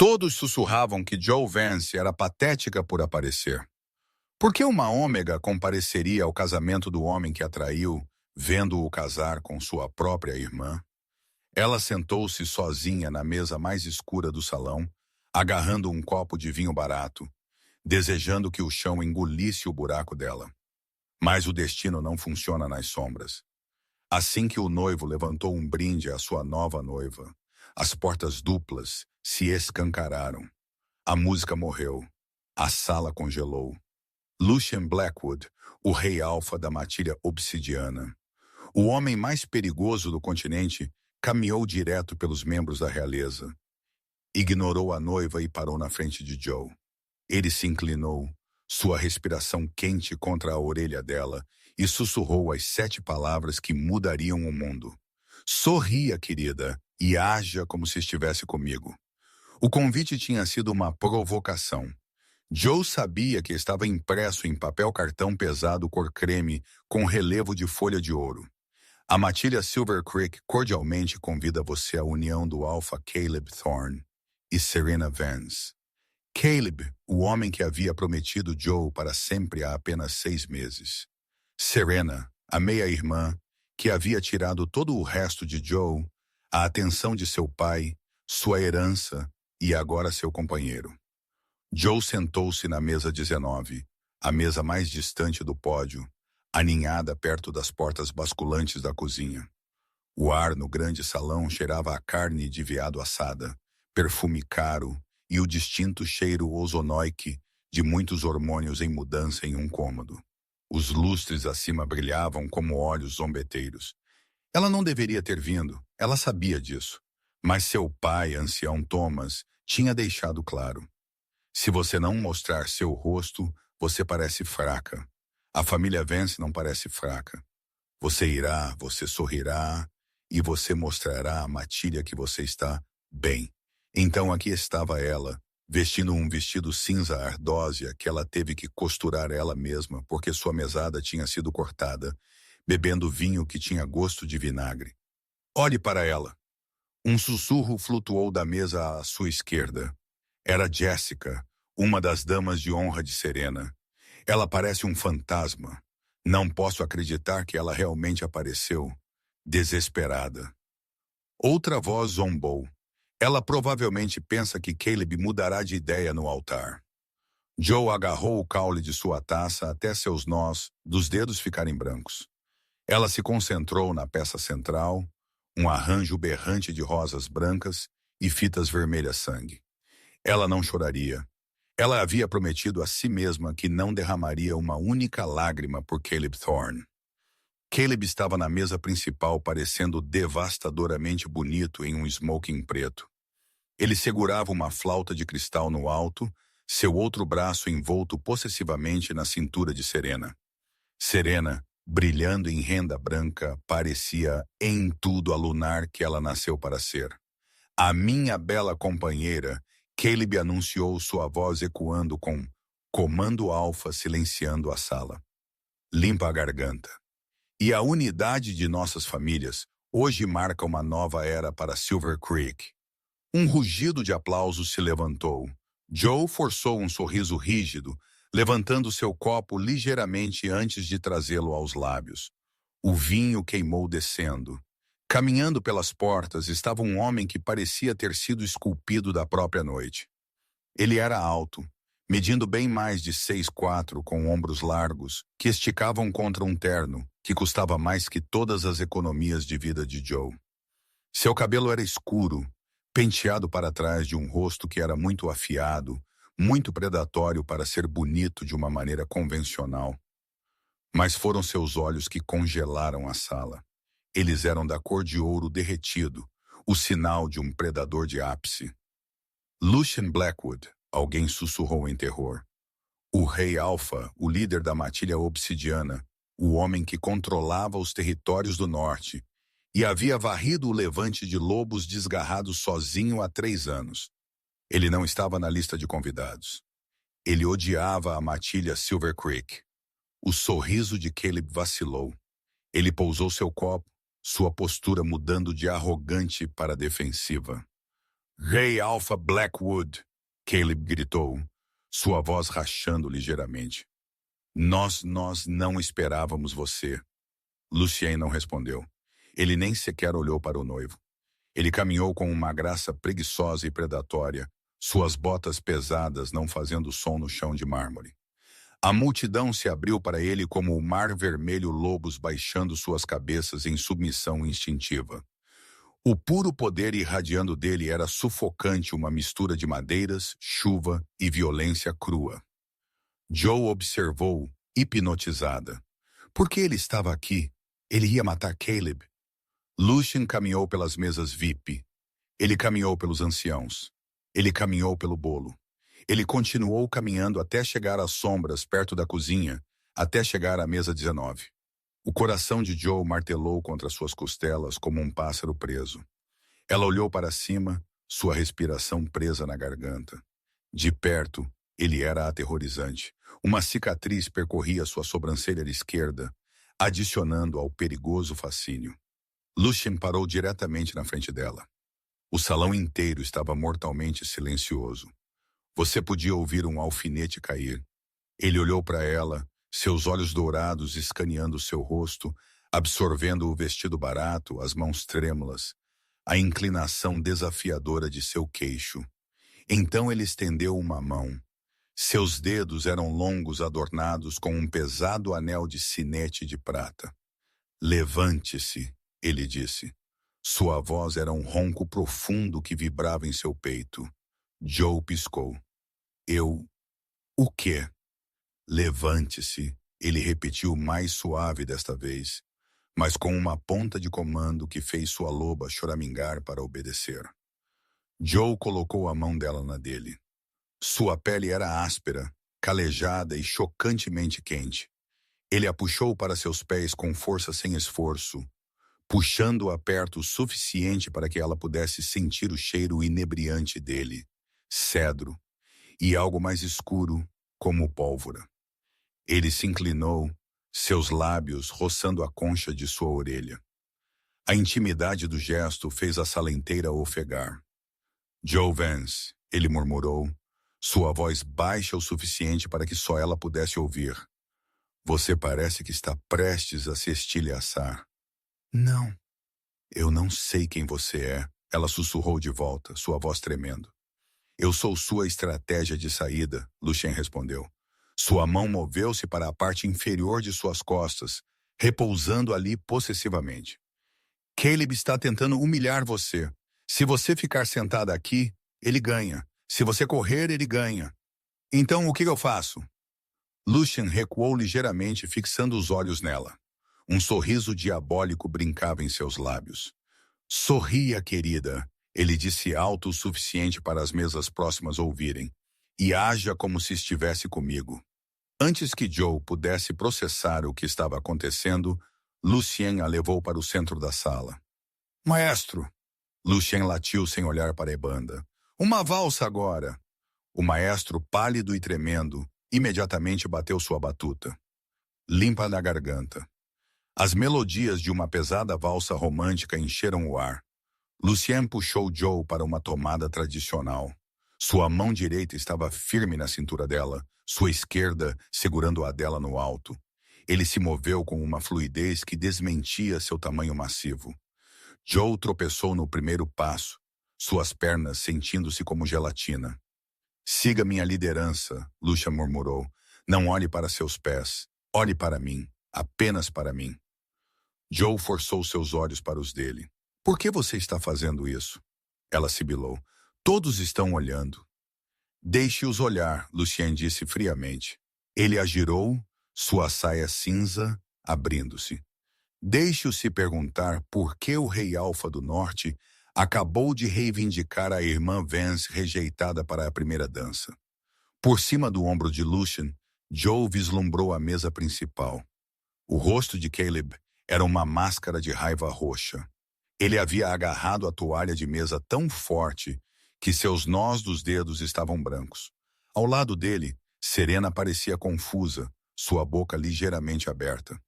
Todos sussurravam que Joe Vance era patética por aparecer. Por que uma ômega compareceria ao casamento do homem que a traiu, vendo-o casar com sua própria irmã? Ela sentou-se sozinha na mesa mais escura do salão, agarrando um copo de vinho barato, desejando que o chão engolisse o buraco dela. Mas o destino não funciona nas sombras. Assim que o noivo levantou um brinde à sua nova noiva, as portas duplas se escancararam. A música morreu. A sala congelou. Lucien Blackwood, o rei alfa da matilha obsidiana, o homem mais perigoso do continente, caminhou direto pelos membros da realeza. Ignorou a noiva e parou na frente de Joe. Ele se inclinou, sua respiração quente contra a orelha dela, e sussurrou as 7 palavras que mudariam o mundo. Sorria, querida, e haja como se estivesse comigo. O convite tinha sido uma provocação. Joe sabia que estava impresso em papel cartão pesado cor creme com relevo de folha de ouro. A matilha Silver Creek cordialmente convida você à união do alfa Caleb Thorne e Serena Vance. Caleb, o homem que havia prometido Joe para sempre há apenas 6 meses. Serena, a meia-irmã, que havia tirado todo o resto de Joe, a atenção de seu pai, sua herança e agora seu companheiro. Joe sentou-se na mesa 19, a mesa mais distante do pódio, aninhada perto das portas basculantes da cozinha. O ar no grande salão cheirava a carne de veado assada, perfume caro e o distinto cheiro ozonóique de muitos hormônios em mudança em um cômodo. Os lustres acima brilhavam como olhos zombeteiros. Ela não deveria ter vindo, ela sabia disso. Mas seu pai, ancião Thomas, tinha deixado claro. Se você não mostrar seu rosto, você parece fraca. A família Vance não parece fraca. Você irá, você sorrirá e você mostrará à matilha que você está bem. Então aqui estava ela, vestindo um vestido cinza ardósia que ela teve que costurar ela mesma porque sua mesada tinha sido cortada, bebendo vinho que tinha gosto de vinagre. Olhe para ela. Um sussurro flutuou da mesa à sua esquerda. Era Jessica, uma das damas de honra de Serena. Ela parece um fantasma. Não posso acreditar que ela realmente apareceu. Desesperada. Outra voz zombou. Ela provavelmente pensa que Caleb mudará de ideia no altar. Joe agarrou o caule de sua taça até seus nós dos dedos ficarem brancos. Ela se concentrou na peça central, um arranjo berrante de rosas brancas e fitas vermelhas sangue. Ela não choraria. Ela havia prometido a si mesma que não derramaria uma única lágrima por Caleb Thorne. Caleb estava na mesa principal parecendo devastadoramente bonito em um smoking preto. Ele segurava uma flauta de cristal no alto, seu outro braço envolto possessivamente na cintura de Serena. Serena, brilhando em renda branca, parecia em tudo a lunar que ela nasceu para ser. A minha bela companheira, Caleb anunciou, sua voz ecoando com Comando Alfa silenciando a sala. Limpa a garganta. E a unidade de nossas famílias hoje marca uma nova era para Silver Creek. Um rugido de aplausos se levantou. Joe forçou um sorriso rígido, levantando seu copo ligeiramente antes de trazê-lo aos lábios. O vinho queimou descendo. Caminhando pelas portas estava um homem que parecia ter sido esculpido da própria noite. Ele era alto, medindo bem mais de 6'4", com ombros largos, que esticavam contra um terno, que custava mais que todas as economias de vida de Joe. Seu cabelo era escuro, penteado para trás de um rosto que era muito afiado, muito predatório para ser bonito de uma maneira convencional. Mas foram seus olhos que congelaram a sala. Eles eram da cor de ouro derretido, o sinal de um predador de ápice. Lucien Blackwood, alguém sussurrou em terror. O rei Alfa, o líder da matilha obsidiana, o homem que controlava os territórios do norte, e havia varrido o levante de lobos desgarrados sozinho há 3 anos. Ele não estava na lista de convidados. Ele odiava a matilha Silver Creek. O sorriso de Caleb vacilou. Ele pousou seu copo, sua postura mudando de arrogante para defensiva. Rei Alpha Blackwood, Caleb gritou, sua voz rachando ligeiramente. Nós não esperávamos você. Lucien não respondeu. Ele nem sequer olhou para o noivo. Ele caminhou com uma graça preguiçosa e predatória, suas botas pesadas não fazendo som no chão de mármore. A multidão se abriu para ele como o mar vermelho, lobos baixando suas cabeças em submissão instintiva. O puro poder irradiando dele era sufocante, uma mistura de madeiras, chuva e violência crua. Joe observou, hipnotizada. Por que ele estava aqui? Ele ia matar Caleb. Lucien caminhou pelas mesas VIP. Ele caminhou pelos anciãos. Ele caminhou pelo bolo. Ele continuou caminhando até chegar às sombras perto da cozinha, até chegar à mesa 19. O coração de Joe martelou contra suas costelas como um pássaro preso. Ela olhou para cima, sua respiração presa na garganta. De perto, ele era aterrorizante. Uma cicatriz percorria sua sobrancelha esquerda, adicionando ao perigoso fascínio. Lucien parou diretamente na frente dela. O salão inteiro estava mortalmente silencioso. Você podia ouvir um alfinete cair. Ele olhou para ela, seus olhos dourados escaneando seu rosto, absorvendo o vestido barato, as mãos trêmulas, a inclinação desafiadora de seu queixo. Então ele estendeu uma mão. Seus dedos eram longos, adornados com um pesado anel de sinete de prata. Levante-se, ele disse. Sua voz era um ronco profundo que vibrava em seu peito. Joe piscou. O quê? Levante-se, ele repetiu mais suave desta vez, mas com uma ponta de comando que fez sua loba choramingar para obedecer. Joe colocou a mão dela na dele. Sua pele era áspera, calejada e chocantemente quente. Ele a puxou para seus pés com força sem esforço, puxando-a perto o suficiente para que ela pudesse sentir o cheiro inebriante dele, cedro, e algo mais escuro, como pólvora. Ele se inclinou, seus lábios roçando a concha de sua orelha. A intimidade do gesto fez a salenteira ofegar. Joe Vance, ele murmurou, sua voz baixa o suficiente para que só ela pudesse ouvir. Você parece que está prestes a se estilhaçar. Não. Eu não sei quem você é, ela sussurrou de volta, sua voz tremendo. Eu sou sua estratégia de saída, Lucien respondeu. Sua mão moveu-se para a parte inferior de suas costas, repousando ali possessivamente. Caleb está tentando humilhar você. Se você ficar sentada aqui, ele ganha. Se você correr, ele ganha. Então, o que eu faço? Lucien recuou ligeiramente, fixando os olhos nela. Um sorriso diabólico brincava em seus lábios. Sorria, querida, ele disse alto o suficiente para as mesas próximas ouvirem. E haja como se estivesse comigo. Antes que Joe pudesse processar o que estava acontecendo, Lucien a levou para o centro da sala. Maestro! Lucien latiu sem olhar para Ebanda. Uma valsa agora! O maestro, pálido e tremendo, imediatamente bateu sua batuta. Limpa na garganta. As melodias de uma pesada valsa romântica encheram o ar. Lucien puxou Joe para uma tomada tradicional. Sua mão direita estava firme na cintura dela, sua esquerda segurando a dela no alto. Ele se moveu com uma fluidez que desmentia seu tamanho massivo. Joe tropeçou no primeiro passo, suas pernas sentindo-se como gelatina. Siga minha liderança, Lucien murmurou. Não olhe para seus pés. Olhe para mim. Apenas para mim. Joe forçou seus olhos para os dele. Por que você está fazendo isso? Ela sibilou. Todos estão olhando. Deixe-os olhar, Lucien disse friamente. Ele a girou, sua saia cinza abrindo-se. Deixe-o se perguntar por que o rei Alfa do Norte acabou de reivindicar a irmã Vance rejeitada para a primeira dança. Por cima do ombro de Lucien, Joe vislumbrou a mesa principal. O rosto de Caleb era uma máscara de raiva roxa. Ele havia agarrado a toalha de mesa tão forte que seus nós dos dedos estavam brancos. Ao lado dele, Serena parecia confusa, sua boca ligeiramente aberta.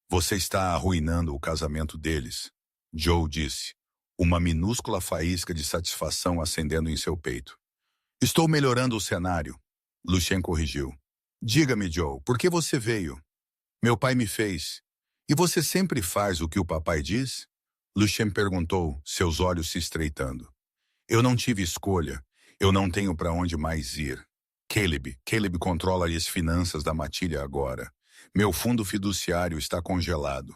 Você está arruinando o casamento deles, Joe disse, uma minúscula faísca de satisfação acendendo em seu peito. Estou melhorando o cenário, Lucien corrigiu. Diga-me, Joe, por que você veio? Meu pai me fez. E você sempre faz o que o papai diz? Lucien perguntou, seus olhos se estreitando. Eu não tive escolha. Eu não tenho para onde mais ir. Caleb controla as finanças da matilha agora. Meu fundo fiduciário está congelado.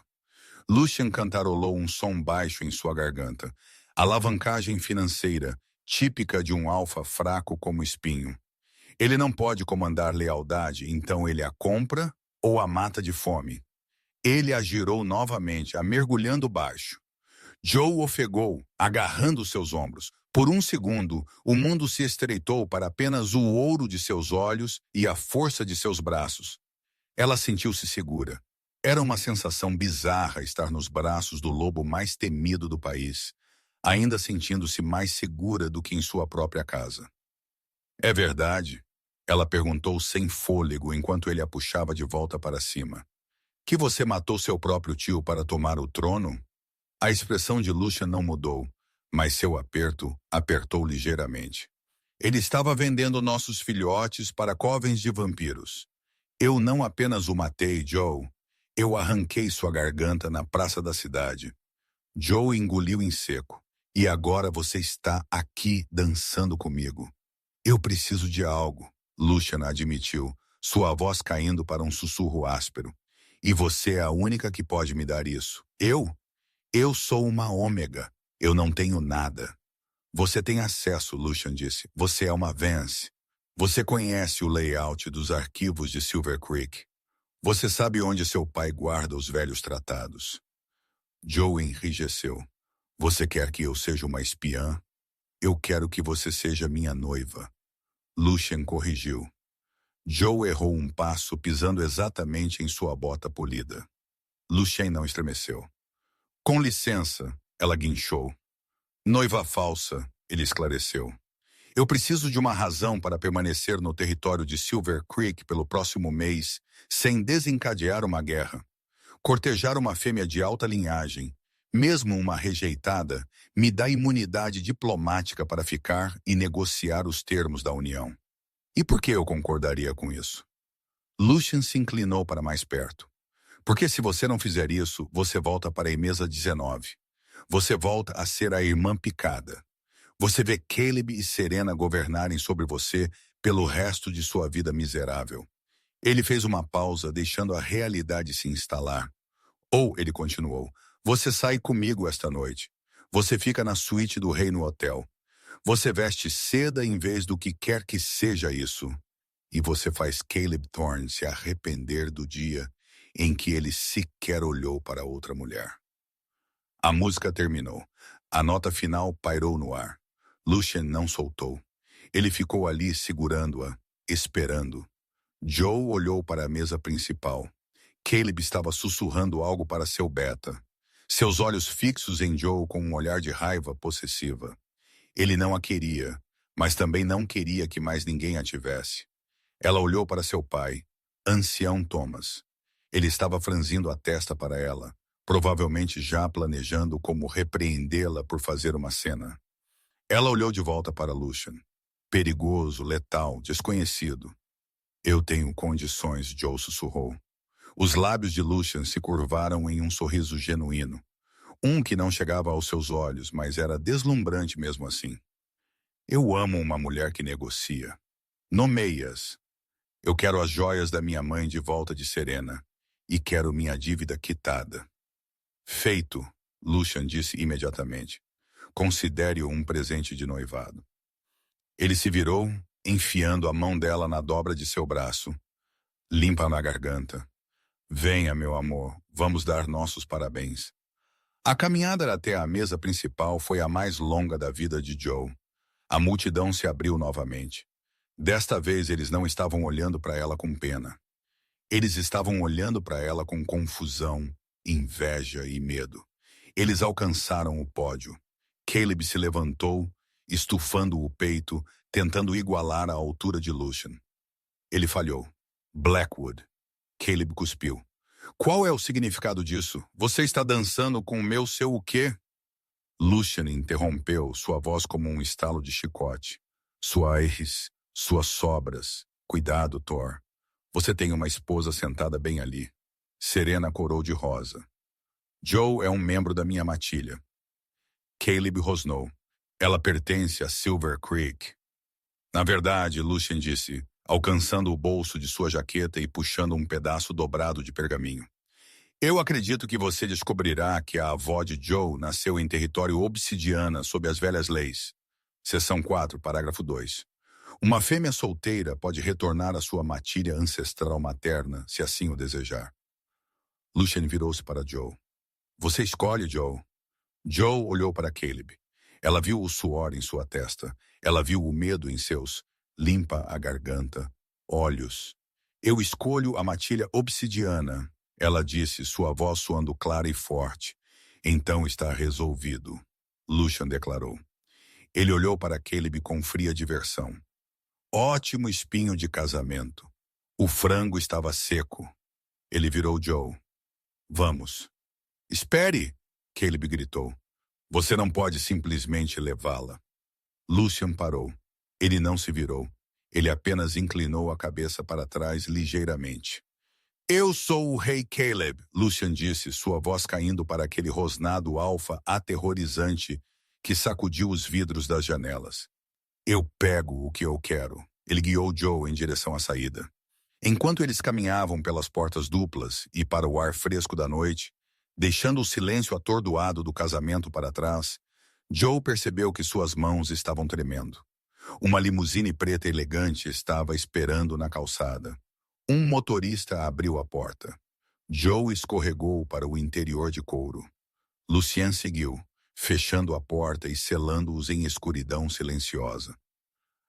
Lucien cantarolou um som baixo em sua garganta. Alavancagem financeira, típica de um alfa fraco como espinho. Ele não pode comandar lealdade, então ele a compra ou a mata de fome. Ele a girou novamente, a mergulhando baixo. Joe ofegou, agarrando seus ombros. Por um segundo, o mundo se estreitou para apenas o ouro de seus olhos e a força de seus braços. Ela sentiu-se segura. Era uma sensação bizarra estar nos braços do lobo mais temido do país, ainda sentindo-se mais segura do que em sua própria casa. É verdade? Ela perguntou sem fôlego enquanto ele a puxava de volta para cima. Que você matou seu próprio tio para tomar o trono? A expressão de Lucien não mudou, mas seu aperto apertou ligeiramente. Ele estava vendendo nossos filhotes para covens de vampiros. Eu não apenas o matei, Joe. Eu arranquei sua garganta na praça da cidade. Joe engoliu em seco. E agora você está aqui dançando comigo. Eu preciso de algo, Lucien admitiu, sua voz caindo para um sussurro áspero. E você é a única que pode me dar isso. Eu? Eu sou uma ômega. Eu não tenho nada. Você tem acesso, Lucien disse. Você é uma Vance. Você conhece o layout dos arquivos de Silver Creek. Você sabe onde seu pai guarda os velhos tratados. Joe enrijeceu. Você quer que eu seja uma espiã? Eu quero que você seja minha noiva. Lucien corrigiu. Joe errou um passo pisando exatamente em sua bota polida. Lucien não estremeceu. Com licença, ela guinchou. Noiva falsa, ele esclareceu. Eu preciso de uma razão para permanecer no território de Silver Creek pelo próximo mês, sem desencadear uma guerra. Cortejar uma fêmea de alta linhagem, mesmo uma rejeitada, me dá imunidade diplomática para ficar e negociar os termos da união. E por que eu concordaria com isso? Lucien se inclinou para mais perto. Porque se você não fizer isso, você volta para a mesa 19. Você volta a ser a irmã picada. Você vê Caleb e Serena governarem sobre você pelo resto de sua vida miserável. Ele fez uma pausa, deixando a realidade se instalar. Ou, ele continuou, você sai comigo esta noite. Você fica na suíte do rei no hotel. Você veste seda em vez do que quer que seja isso. E você faz Caleb Thorne se arrepender do dia em que ele sequer olhou para outra mulher. A música terminou. A nota final pairou no ar. Lucien não soltou. Ele ficou ali segurando-a, esperando. Joe olhou para a mesa principal. Caleb estava sussurrando algo para seu beta. Seus olhos fixos em Joe com um olhar de raiva possessiva. Ele não a queria, mas também não queria que mais ninguém a tivesse. Ela olhou para seu pai, ancião Thomas. Ele estava franzindo a testa para ela, provavelmente já planejando como repreendê-la por fazer uma cena. Ela olhou de volta para Lucien. Perigoso, letal, desconhecido. Eu tenho condições, Joe sussurrou. Os lábios de Lucien se curvaram em um sorriso genuíno. Um que não chegava aos seus olhos, mas era deslumbrante mesmo assim. Eu amo uma mulher que negocia. Nomeie-as. Eu quero as joias da minha mãe de volta de Serena. E quero minha dívida quitada. Feito, Lucien disse imediatamente. Considere-o um presente de noivado. Ele se virou, enfiando a mão dela na dobra de seu braço. Limpa na garganta. Venha, meu amor, vamos dar nossos parabéns. A caminhada até a mesa principal foi a mais longa da vida de Joe. A multidão se abriu novamente. Desta vez eles não estavam olhando para ela com pena. Eles estavam olhando para ela com confusão, inveja e medo. Eles alcançaram o pódio. Caleb se levantou, estufando o peito, tentando igualar a altura de Lucien. Ele falhou. Blackwood. Caleb cuspiu. Qual é o significado disso? Você está dançando com o meu seu o quê? Lucian interrompeu, sua voz como um estalo de chicote. Suas sobras. Cuidado, Thor. Você tem uma esposa sentada bem ali. Serena corou de rosa. Joe é um membro da minha matilha. Caleb rosnou. Ela pertence a Silver Creek. Na verdade, Lucian disse, alcançando o bolso de sua jaqueta e puxando um pedaço dobrado de pergaminho. Eu acredito que você descobrirá que a avó de Joe nasceu em território obsidiana sob as velhas leis. Seção 4, parágrafo 2. Uma fêmea solteira pode retornar à sua matilha ancestral materna, se assim o desejar. Lucian virou-se para Joe. Você escolhe, Joe. Joe olhou para Caleb. Ela viu o suor em sua testa. Ela viu o medo em seus, limpa a garganta, olhos. Eu escolho a matilha obsidiana, ela disse, sua voz soando clara e forte. Então está resolvido, Lucian declarou. Ele olhou para Caleb com fria diversão. Ótimo espinho de casamento. O frango estava seco. Ele virou Joe. Vamos. Espere, Caleb gritou. Você não pode simplesmente levá-la. Lucian parou. Ele não se virou. Ele apenas inclinou a cabeça para trás ligeiramente. Eu sou o rei Caleb, Lucian disse, sua voz caindo para aquele rosnado alfa aterrorizante que sacudiu os vidros das janelas. Eu pego o que eu quero. Ele guiou Joe em direção à saída. Enquanto eles caminhavam pelas portas duplas e para o ar fresco da noite, deixando o silêncio atordoado do casamento para trás, Joe percebeu que suas mãos estavam tremendo. Uma limusine preta elegante estava esperando na calçada. Um motorista abriu a porta. Joe escorregou para o interior de couro. Lucien seguiu, fechando a porta e selando-os em escuridão silenciosa.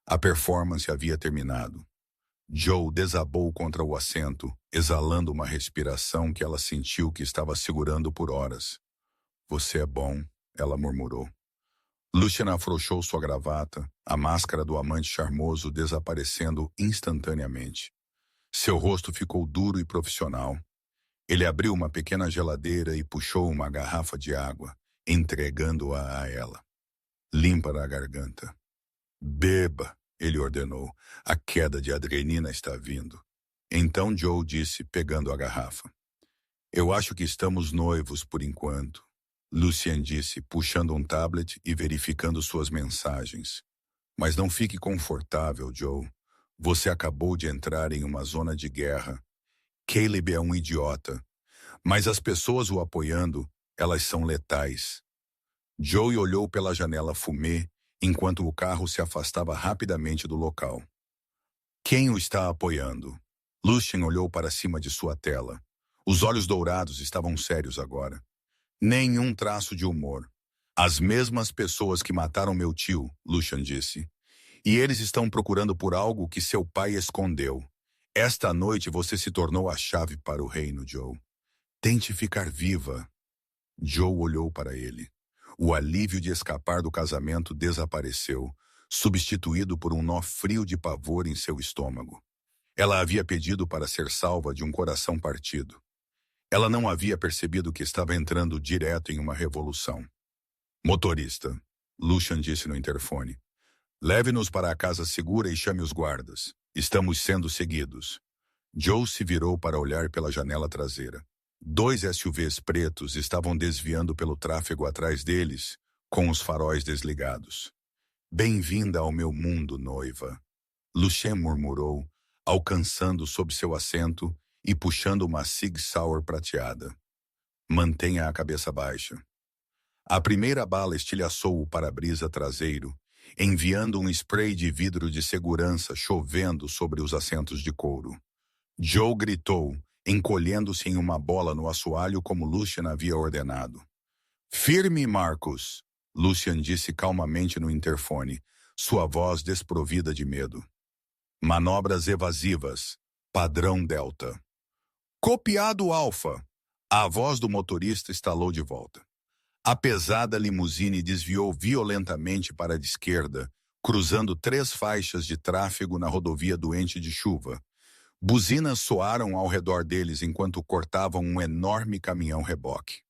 A performance havia terminado. Joe desabou contra o assento, exalando uma respiração que ela sentiu que estava segurando por horas. Você é bom, ela murmurou. Lucian afrouxou sua gravata, a máscara do amante charmoso desaparecendo instantaneamente. Seu rosto ficou duro e profissional. Ele abriu uma pequena geladeira e puxou uma garrafa de água, entregando-a a ela. Limpa a garganta. Beba, ele ordenou. A queda de adrenalina está vindo. Então Joe disse, pegando a garrafa. Eu acho que estamos noivos por enquanto. Lucien disse, puxando um tablet e verificando suas mensagens. Mas não fique confortável, Joe. Você acabou de entrar em uma zona de guerra. Caleb é um idiota. Mas as pessoas o apoiando, elas são letais. Joe olhou pela janela fumê, enquanto o carro se afastava rapidamente do local. Quem o está apoiando? Lucien olhou para cima de sua tela. Os olhos dourados estavam sérios agora. Nenhum traço de humor. As mesmas pessoas que mataram meu tio, Lucien disse. E eles estão procurando por algo que seu pai escondeu. Esta noite você se tornou a chave para o reino, Joe. Tente ficar viva. Joe olhou para ele. O alívio de escapar do casamento desapareceu, substituído por um nó frio de pavor em seu estômago. Ela havia pedido para ser salva de um coração partido. Ela não havia percebido que estava entrando direto em uma revolução. Motorista, Lucien disse no interfone. Leve-nos para a casa segura e chame os guardas. Estamos sendo seguidos. Joe se virou para olhar pela janela traseira. 2 SUVs pretos estavam desviando pelo tráfego atrás deles, com os faróis desligados. Bem-vinda ao meu mundo, noiva. Lucien murmurou, alcançando sob seu assento e puxando uma Sig Sauer prateada. Mantenha a cabeça baixa. A primeira bala estilhaçou o para-brisa traseiro, enviando um spray de vidro de segurança chovendo sobre os assentos de couro. Joe gritou, encolhendo-se em uma bola no assoalho como Lucien havia ordenado. Firme, Marcus, Lucien disse calmamente no interfone, sua voz desprovida de medo. Manobras evasivas, padrão Delta. Copiado Alfa. A voz do motorista estalou de volta. A pesada limusine desviou violentamente para a esquerda, cruzando 3 faixas de tráfego na rodovia doente de chuva. Buzinas soaram ao redor deles enquanto cortavam um enorme caminhão-reboque.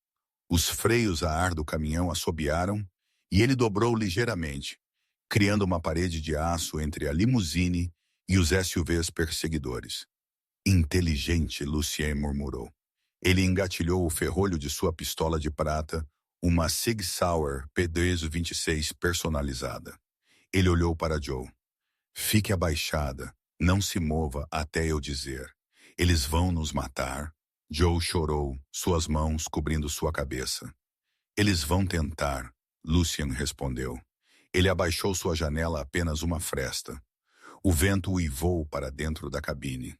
Os freios a ar do caminhão assobiaram e ele dobrou ligeiramente, criando uma parede de aço entre a limusine e os SUVs perseguidores. Inteligente, Lucien murmurou. Ele engatilhou o ferrolho de sua pistola de prata, uma Sig Sauer P-26 personalizada. Ele olhou para Joe. Fique abaixada, não se mova até eu dizer. Eles vão nos matar. Joe chorou, suas mãos cobrindo sua cabeça. Eles vão tentar, Lucien respondeu. Ele abaixou sua janela apenas uma fresta. O vento uivou para dentro da cabine.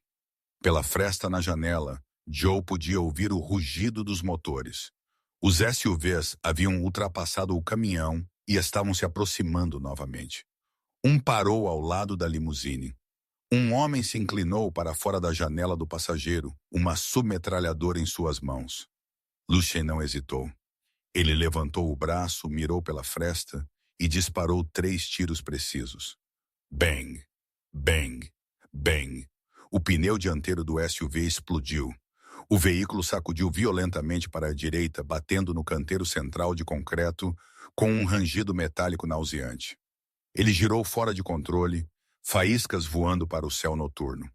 Pela fresta na janela, Joe podia ouvir o rugido dos motores. Os SUVs haviam ultrapassado o caminhão e estavam se aproximando novamente. Um parou ao lado da limusine. Um homem se inclinou para fora da janela do passageiro, uma submetralhadora em suas mãos. Lucien não hesitou. Ele levantou o braço, mirou pela fresta e disparou 3 tiros precisos. Bang! Bang! Bang! O pneu dianteiro do SUV explodiu. O veículo sacudiu violentamente para a direita, batendo no canteiro central de concreto com um rangido metálico nauseante. Ele girou fora de controle, faíscas voando para o céu noturno.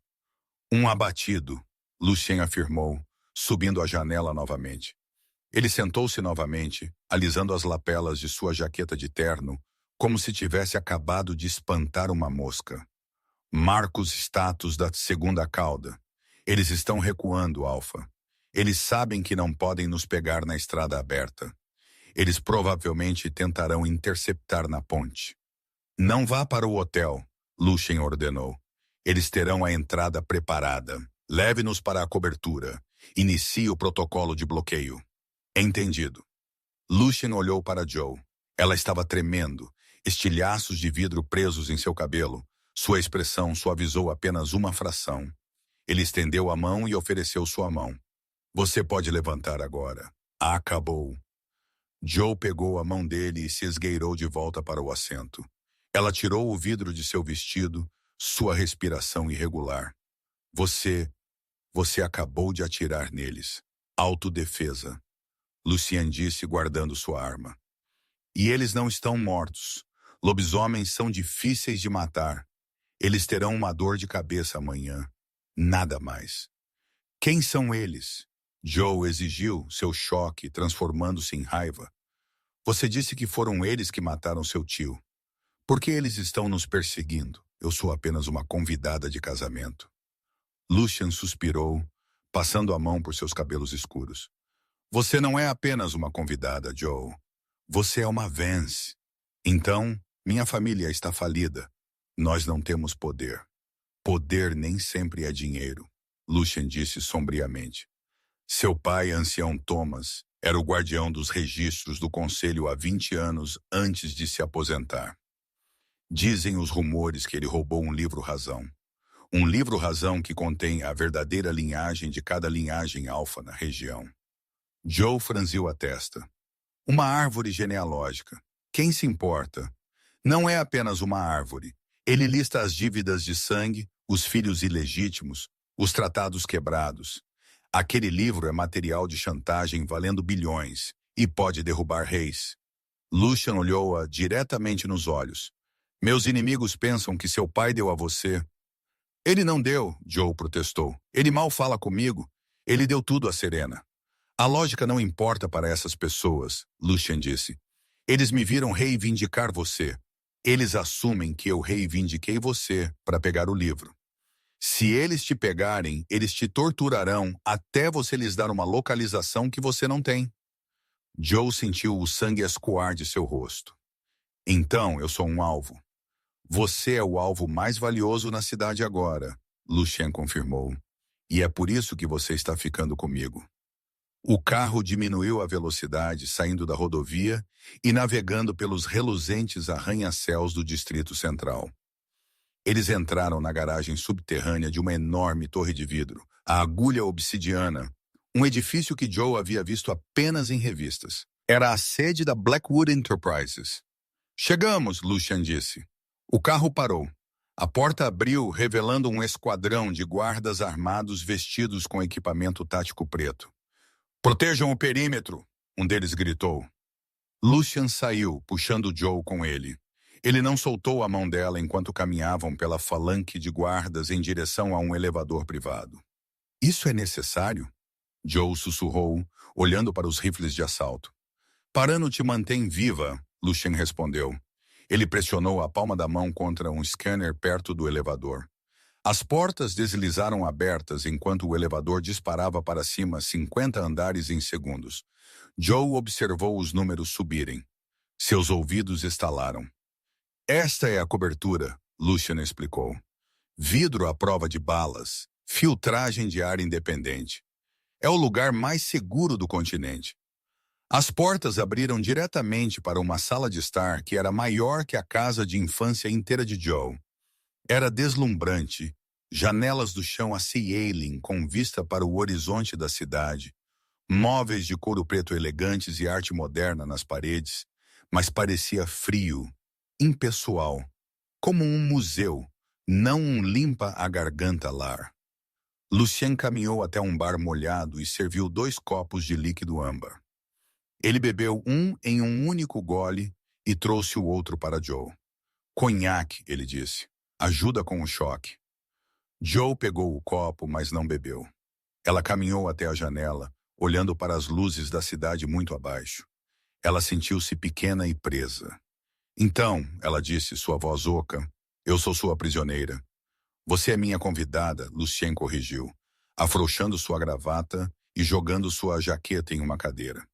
Um abatido, Lucien afirmou, subindo a janela novamente. Ele sentou-se novamente, alisando as lapelas de sua jaqueta de terno, como se tivesse acabado de espantar uma mosca. Marcos status da segunda cauda. Eles estão recuando, Alfa. Eles sabem que não podem nos pegar na estrada aberta. Eles provavelmente tentarão interceptar na ponte. Não vá para o hotel, Lucien ordenou. Eles terão a entrada preparada. Leve-nos para a cobertura. Inicie o protocolo de bloqueio. Entendido. Lucien olhou para Joe. Ela estava tremendo, estilhaços de vidro presos em seu cabelo. Sua expressão suavizou apenas uma fração. Ele estendeu a mão e ofereceu sua mão. Você pode levantar agora. Acabou. Joe pegou a mão dele e se esgueirou de volta para o assento. Ela tirou o vidro de seu vestido, sua respiração irregular. Você acabou de atirar neles. Autodefesa. Lucien disse, guardando sua arma. E eles não estão mortos. Lobisomens são difíceis de matar. Eles terão uma dor de cabeça amanhã. Nada mais. Quem são eles? Joe exigiu, seu choque transformando-se em raiva. Você disse que foram eles que mataram seu tio. Por que eles estão nos perseguindo? Eu sou apenas uma convidada de casamento. Lucien suspirou, passando a mão por seus cabelos escuros. Você não é apenas uma convidada, Joe. Você é uma Vance. Então, minha família está falida. Nós não temos poder. Poder nem sempre é dinheiro, Lucien disse sombriamente. Seu pai, ancião Thomas, era o guardião dos registros do conselho há 20 anos antes de se aposentar. Dizem os rumores que ele roubou um livro-razão. Um livro-razão que contém a verdadeira linhagem de cada linhagem alfa na região. Joe franziu a testa. Uma árvore genealógica. Quem se importa? Não é apenas uma árvore. Ele lista as dívidas de sangue, os filhos ilegítimos, os tratados quebrados. Aquele livro é material de chantagem valendo bilhões e pode derrubar reis. Lucien olhou-a diretamente nos olhos. Meus inimigos pensam que seu pai deu a você. Ele não deu, Joe protestou. Ele mal fala comigo. Ele deu tudo a Serena. A lógica não importa para essas pessoas, Lucien disse. Eles me viram reivindicar você. Eles assumem que eu reivindiquei você para pegar o livro. Se eles te pegarem, eles te torturarão até você lhes dar uma localização que você não tem. Joe sentiu o sangue escoar de seu rosto. Então eu sou um alvo. Você é o alvo mais valioso na cidade agora, Lucien confirmou. E é por isso que você está ficando comigo. O carro diminuiu a velocidade, saindo da rodovia e navegando pelos reluzentes arranha-céus do Distrito Central. Eles entraram na garagem subterrânea de uma enorme torre de vidro, a Agulha Obsidiana, um edifício que Joe havia visto apenas em revistas. Era a sede da Blackwood Enterprises. Chegamos, Lucien disse. O carro parou. A porta abriu, revelando um esquadrão de guardas armados vestidos com equipamento tático preto. Protejam o perímetro, um deles gritou. Lucien saiu, puxando Joe com ele. Ele não soltou a mão dela enquanto caminhavam pela falanque de guardas em direção a um elevador privado. Isso é necessário? Joe sussurrou, olhando para os rifles de assalto. Parano te mantém viva, Lucien respondeu. Ele pressionou a palma da mão contra um scanner perto do elevador. As portas deslizaram abertas enquanto o elevador disparava para cima 50 andares em segundos. Joe observou os números subirem. Seus ouvidos estalaram. Esta é a cobertura, Lucien explicou. Vidro à prova de balas, filtragem de ar independente. É o lugar mais seguro do continente. As portas abriram diretamente para uma sala de estar que era maior que a casa de infância inteira de Joe. Era deslumbrante, janelas do chão a ceiling com vista para o horizonte da cidade, móveis de couro preto elegantes e arte moderna nas paredes, mas parecia frio, impessoal, como um museu, não um limpa-a-garganta-lar. Lucien caminhou até um bar molhado e serviu 2 copos de líquido âmbar. Ele bebeu um em um único gole e trouxe o outro para Joe. Conhaque, ele disse. Ajuda com o choque. Joe pegou o copo, mas não bebeu. Ela caminhou até a janela, olhando para as luzes da cidade muito abaixo. Ela sentiu-se pequena e presa. Então, ela disse, sua voz oca, eu sou sua prisioneira. Você é minha convidada, Lucien corrigiu, afrouxando sua gravata e jogando sua jaqueta em uma cadeira.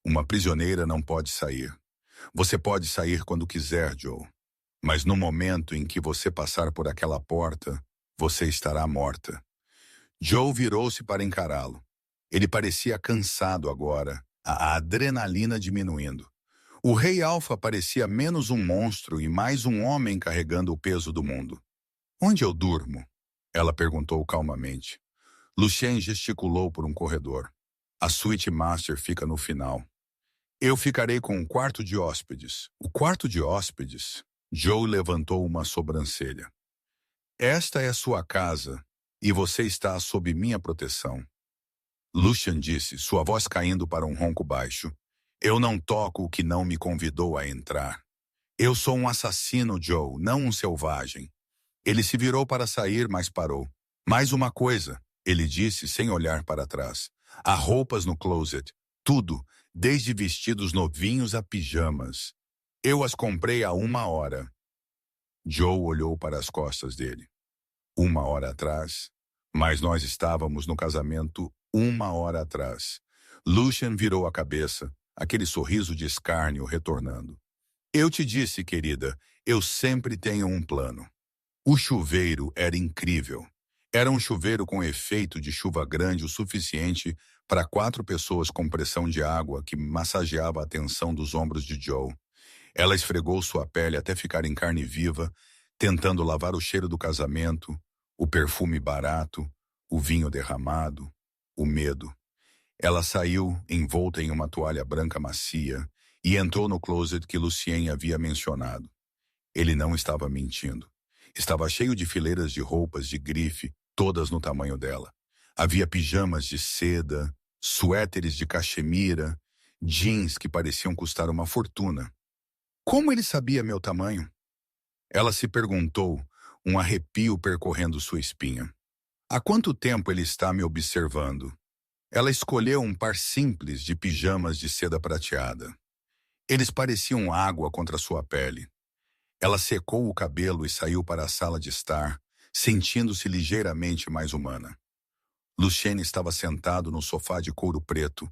Uma prisioneira não pode sair. Você pode sair quando quiser, Joe. Mas no momento em que você passar por aquela porta, você estará morta. Joe virou-se para encará-lo. Ele parecia cansado agora, a adrenalina diminuindo. O Rei Alfa parecia menos um monstro e mais um homem carregando o peso do mundo. Onde eu durmo? Ela perguntou calmamente. Lucien gesticulou por um corredor. A suíte master fica no final. Eu ficarei com o quarto de hóspedes. O quarto de hóspedes? Joe levantou uma sobrancelha. Esta é sua casa, e você está sob minha proteção. Lucien disse, sua voz caindo para um ronco baixo. Eu não toco o que não me convidou a entrar. Eu sou um assassino, Joe, não um selvagem. Ele se virou para sair, mas parou. Mais uma coisa, ele disse sem olhar para trás. Há roupas no closet, tudo, desde vestidos novinhos a pijamas. Eu as comprei há 1 hora. Joe olhou para as costas dele. 1 hora atrás? Mas nós estávamos no casamento 1 hora atrás. Lucien virou a cabeça, aquele sorriso de escárnio retornando. Eu te disse, querida, eu sempre tenho um plano. O chuveiro era incrível. Era um chuveiro com efeito de chuva grande o suficiente para 4 pessoas com pressão de água que massageava a tensão dos ombros de Joe. Ela esfregou sua pele até ficar em carne viva, tentando lavar o cheiro do casamento, o perfume barato, o vinho derramado, o medo. Ela saiu, envolta em uma toalha branca macia, e entrou no closet que Lucien havia mencionado. Ele não estava mentindo. Estava cheio de fileiras de roupas de grife, todas no tamanho dela. Havia pijamas de seda, suéteres de cachemira, jeans que pareciam custar uma fortuna. Como ele sabia meu tamanho? Ela se perguntou, um arrepio percorrendo sua espinha. Há quanto tempo ele está me observando? Ela escolheu um par simples de pijamas de seda prateada. Eles pareciam água contra sua pele. Ela secou o cabelo e saiu para a sala de estar, sentindo-se ligeiramente mais humana. Lucien estava sentado no sofá de couro preto,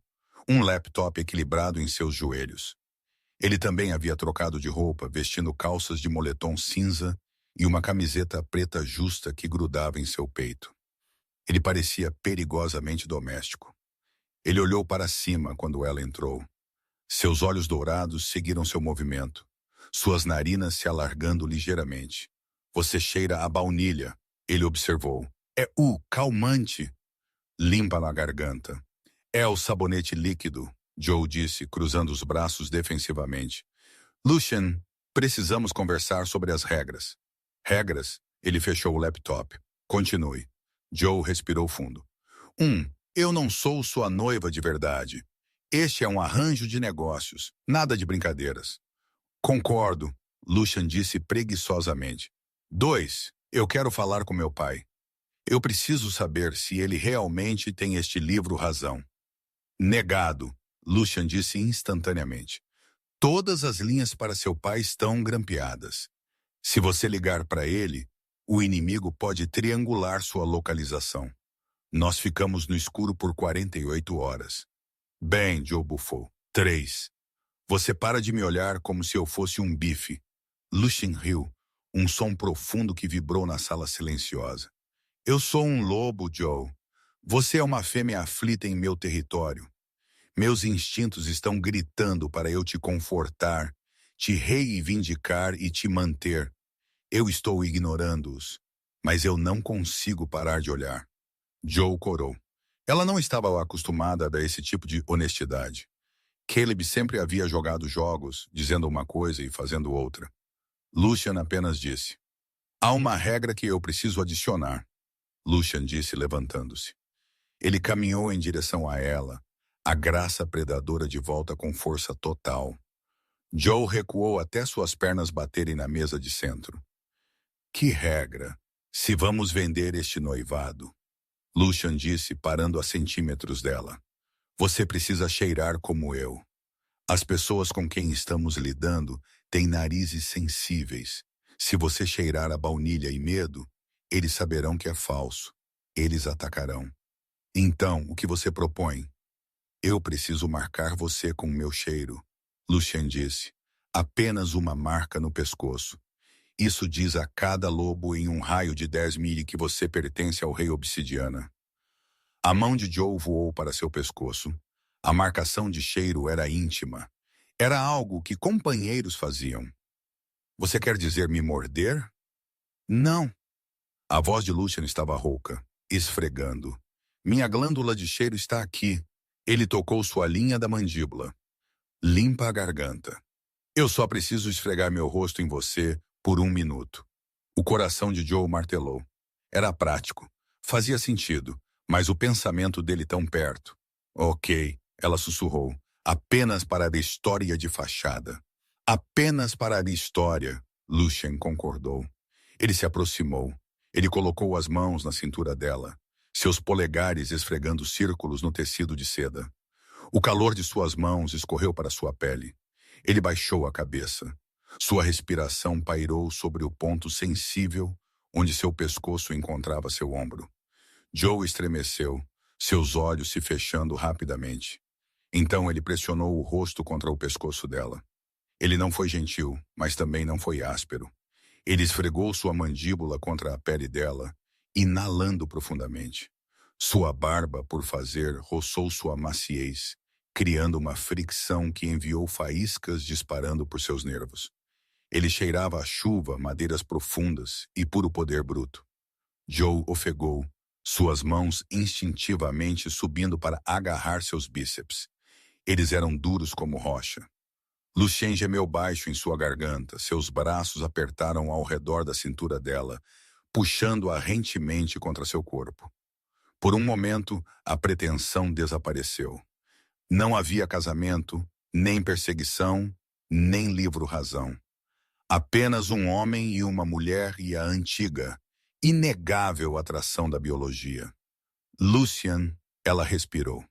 um laptop equilibrado em seus joelhos. Ele também havia trocado de roupa, vestindo calças de moletom cinza e uma camiseta preta justa que grudava em seu peito. Ele parecia perigosamente doméstico. Ele olhou para cima quando ela entrou. Seus olhos dourados seguiram seu movimento, suas narinas se alargando ligeiramente. Você cheira a baunilha, ele observou. É o calmante. Limpa na garganta. É o sabonete líquido, Joe disse, cruzando os braços defensivamente. Lucien, precisamos conversar sobre as regras. Regras? Ele fechou o laptop. Continue. Joe respirou fundo. Eu não sou sua noiva de verdade. Este é um arranjo de negócios, nada de brincadeiras. Concordo, Lucian disse preguiçosamente. 2. Eu quero falar com meu pai. Eu preciso saber se ele realmente tem este livro razão. Negado, Lucian disse instantaneamente. Todas as linhas para seu pai estão grampeadas. Se você ligar para ele, o inimigo pode triangular sua localização. Nós ficamos no escuro por 48 horas. Bem, Joe bufou. 3. Você para de me olhar como se eu fosse um bife. Lucian riu, um som profundo que vibrou na sala silenciosa. Eu sou um lobo, Joe. Você é uma fêmea aflita em meu território. Meus instintos estão gritando para eu te confortar, te reivindicar e te manter. Eu estou ignorando-os, mas eu não consigo parar de olhar. Joe corou. Ela não estava acostumada a esse tipo de honestidade. Caleb sempre havia jogado jogos, dizendo uma coisa e fazendo outra. Lucian apenas disse. Há uma regra que eu preciso adicionar, Lucian disse levantando-se. Ele caminhou em direção a ela, a graça predadora de volta com força total. Joe recuou até suas pernas baterem na mesa de centro. Que regra, se vamos vender este noivado? Lucian disse, parando a centímetros dela. Você precisa cheirar como eu. As pessoas com quem estamos lidando têm narizes sensíveis. Se você cheirar a baunilha e medo, eles saberão que é falso. Eles atacarão. Então, o que você propõe? Eu preciso marcar você com o meu cheiro, Lucian disse. Apenas uma marca no pescoço. Isso diz a cada lobo em um raio de 10 milhas que você pertence ao rei Obsidiana. A mão de Joe voou para seu pescoço. A marcação de cheiro era íntima. Era algo que companheiros faziam. Você quer dizer me morder? Não. A voz de Lucian estava rouca, esfregando. Minha glândula de cheiro está aqui. Ele tocou sua linha da mandíbula. Limpa a garganta. Eu só preciso esfregar meu rosto em você por 1 minuto. O coração de Joe martelou. Era prático. Fazia sentido, mas o pensamento dele tão perto. Ok, ela sussurrou. Apenas para a história de fachada. Apenas para a história, Lucian concordou. Ele se aproximou. Ele colocou as mãos na cintura dela, seus polegares esfregando círculos no tecido de seda. O calor de suas mãos escorreu para sua pele. Ele baixou a cabeça. Sua respiração pairou sobre o ponto sensível onde seu pescoço encontrava seu ombro. Joe estremeceu, seus olhos se fechando rapidamente. Então ele pressionou o rosto contra o pescoço dela. Ele não foi gentil, mas também não foi áspero. Ele esfregou sua mandíbula contra a pele dela, inalando profundamente. Sua barba, por fazer, roçou sua maciez, criando uma fricção que enviou faíscas disparando por seus nervos. Ele cheirava a chuva, madeiras profundas e puro poder bruto. Joe ofegou, suas mãos instintivamente subindo para agarrar seus bíceps. Eles eram duros como rocha. Lucien gemeu baixo em sua garganta, seus braços apertaram ao redor da cintura dela, puxando-a rentemente contra seu corpo. Por um momento, a pretensão desapareceu. Não havia casamento, nem perseguição, nem livro-razão. Apenas um homem e uma mulher e a antiga, inegável atração da biologia. Lucian, ela respirou.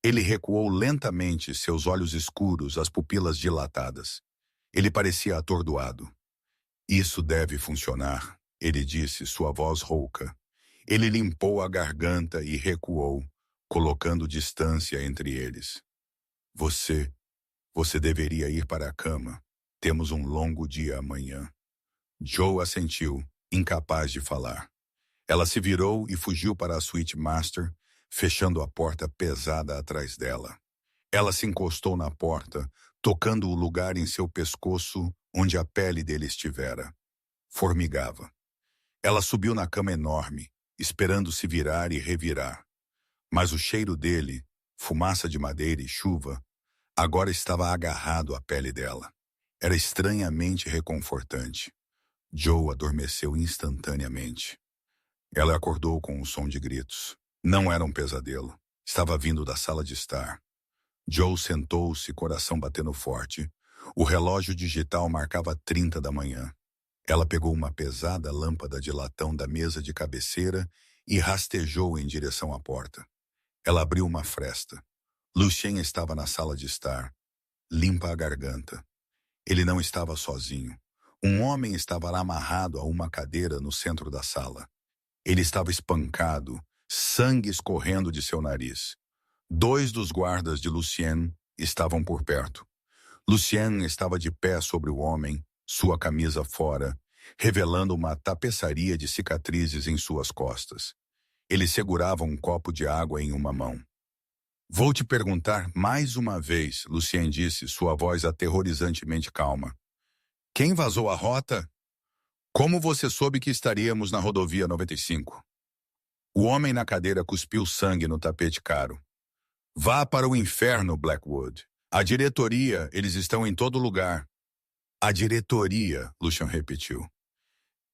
Ele recuou lentamente, seus olhos escuros, as pupilas dilatadas. Ele parecia atordoado. Isso deve funcionar, ele disse, sua voz rouca. Ele limpou a garganta e recuou, colocando distância entre eles. Você deveria ir para a cama. Temos um longo dia amanhã. Joe assentiu, incapaz de falar. Ela se virou e fugiu para a suíte master, fechando a porta pesada atrás dela. Ela se encostou na porta, tocando o lugar em seu pescoço onde a pele dele estivera. Formigava. Ela subiu na cama enorme, esperando se virar e revirar. Mas o cheiro dele, fumaça de madeira e chuva, agora estava agarrado à pele dela. Era estranhamente reconfortante. Joe adormeceu instantaneamente. Ela acordou com um som de gritos. Não era um pesadelo. Estava vindo da sala de estar. Joe sentou-se, coração batendo forte. O relógio digital marcava 30 da manhã. Ela pegou uma pesada lâmpada de latão da mesa de cabeceira e rastejou em direção à porta. Ela abriu uma fresta. Lucien estava na sala de estar, limpa a garganta. Ele não estava sozinho. Um homem estava lá amarrado a uma cadeira no centro da sala. Ele estava espancado, sangue escorrendo de seu nariz. 2 dos guardas de Lucien estavam por perto. Lucien estava de pé sobre o homem, sua camisa fora, revelando uma tapeçaria de cicatrizes em suas costas. Ele segurava um copo de água em uma mão. Vou te perguntar mais uma vez, Lucien disse, sua voz aterrorizantemente calma. Quem vazou a rota? Como você soube que estaríamos na rodovia 95? O homem na cadeira cuspiu sangue no tapete caro. Vá para o inferno, Blackwood. A diretoria, eles estão em todo lugar. A diretoria, Lucien repetiu.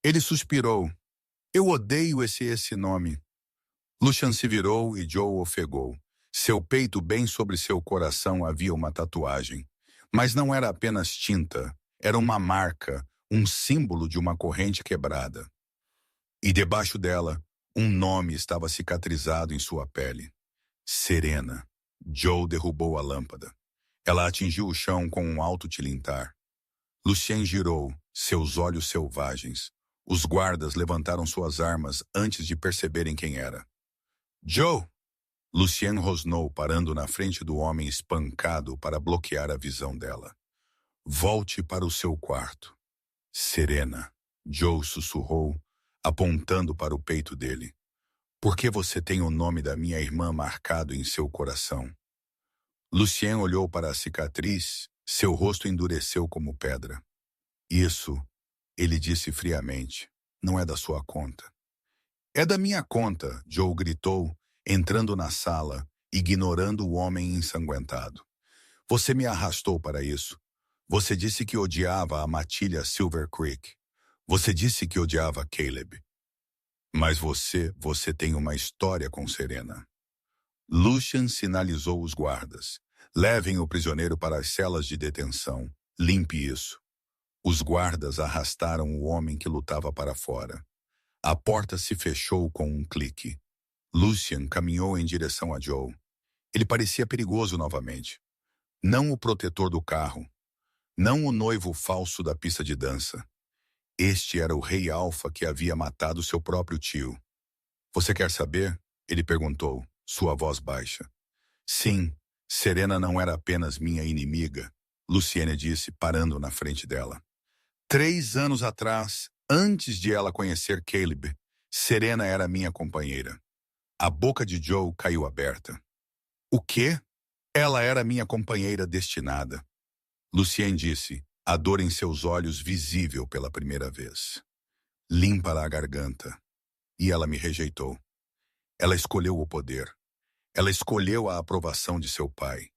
Ele suspirou. Eu odeio esse nome. Lucien se virou e Joe ofegou. Seu peito bem sobre seu coração havia uma tatuagem. Mas não era apenas tinta, era uma marca, um símbolo de uma corrente quebrada. E debaixo dela, um nome estava cicatrizado em sua pele. Serena. Joe derrubou a lâmpada. Ela atingiu o chão com um alto tilintar. Lucien girou, seus olhos selvagens. Os guardas levantaram suas armas antes de perceberem quem era. Joe! Lucien rosnou, parando na frente do homem espancado para bloquear a visão dela. Volte para o seu quarto. Serena. Joe sussurrou, apontando para o peito dele. Por que você tem o nome da minha irmã marcado em seu coração? Lucien olhou para a cicatriz, seu rosto endureceu como pedra. Isso, ele disse friamente, não é da sua conta. É da minha conta, Joe gritou, entrando na sala, ignorando o homem ensanguentado. Você me arrastou para isso. Você disse que odiava a matilha Silver Creek. Você disse que odiava Caleb. Mas você tem uma história com Serena. Lucien sinalizou os guardas. Levem o prisioneiro para as celas de detenção. Limpe isso. Os guardas arrastaram o homem que lutava para fora. A porta se fechou com um clique. Lucien caminhou em direção a Joe. Ele parecia perigoso novamente. Não o protetor do carro. Não o noivo falso da pista de dança. Este era o rei Alfa que havia matado seu próprio tio. Você quer saber? Ele perguntou, sua voz baixa. Sim, Serena não era apenas minha inimiga, Luciene disse, parando na frente dela. 3 anos atrás, antes de ela conhecer Caleb, Serena era minha companheira. A boca de Joe caiu aberta. O quê? Ela era minha companheira destinada. Lucien disse, a dor em seus olhos visível pela primeira vez. Limpa a garganta. E ela me rejeitou. Ela escolheu o poder. Ela escolheu a aprovação de seu pai.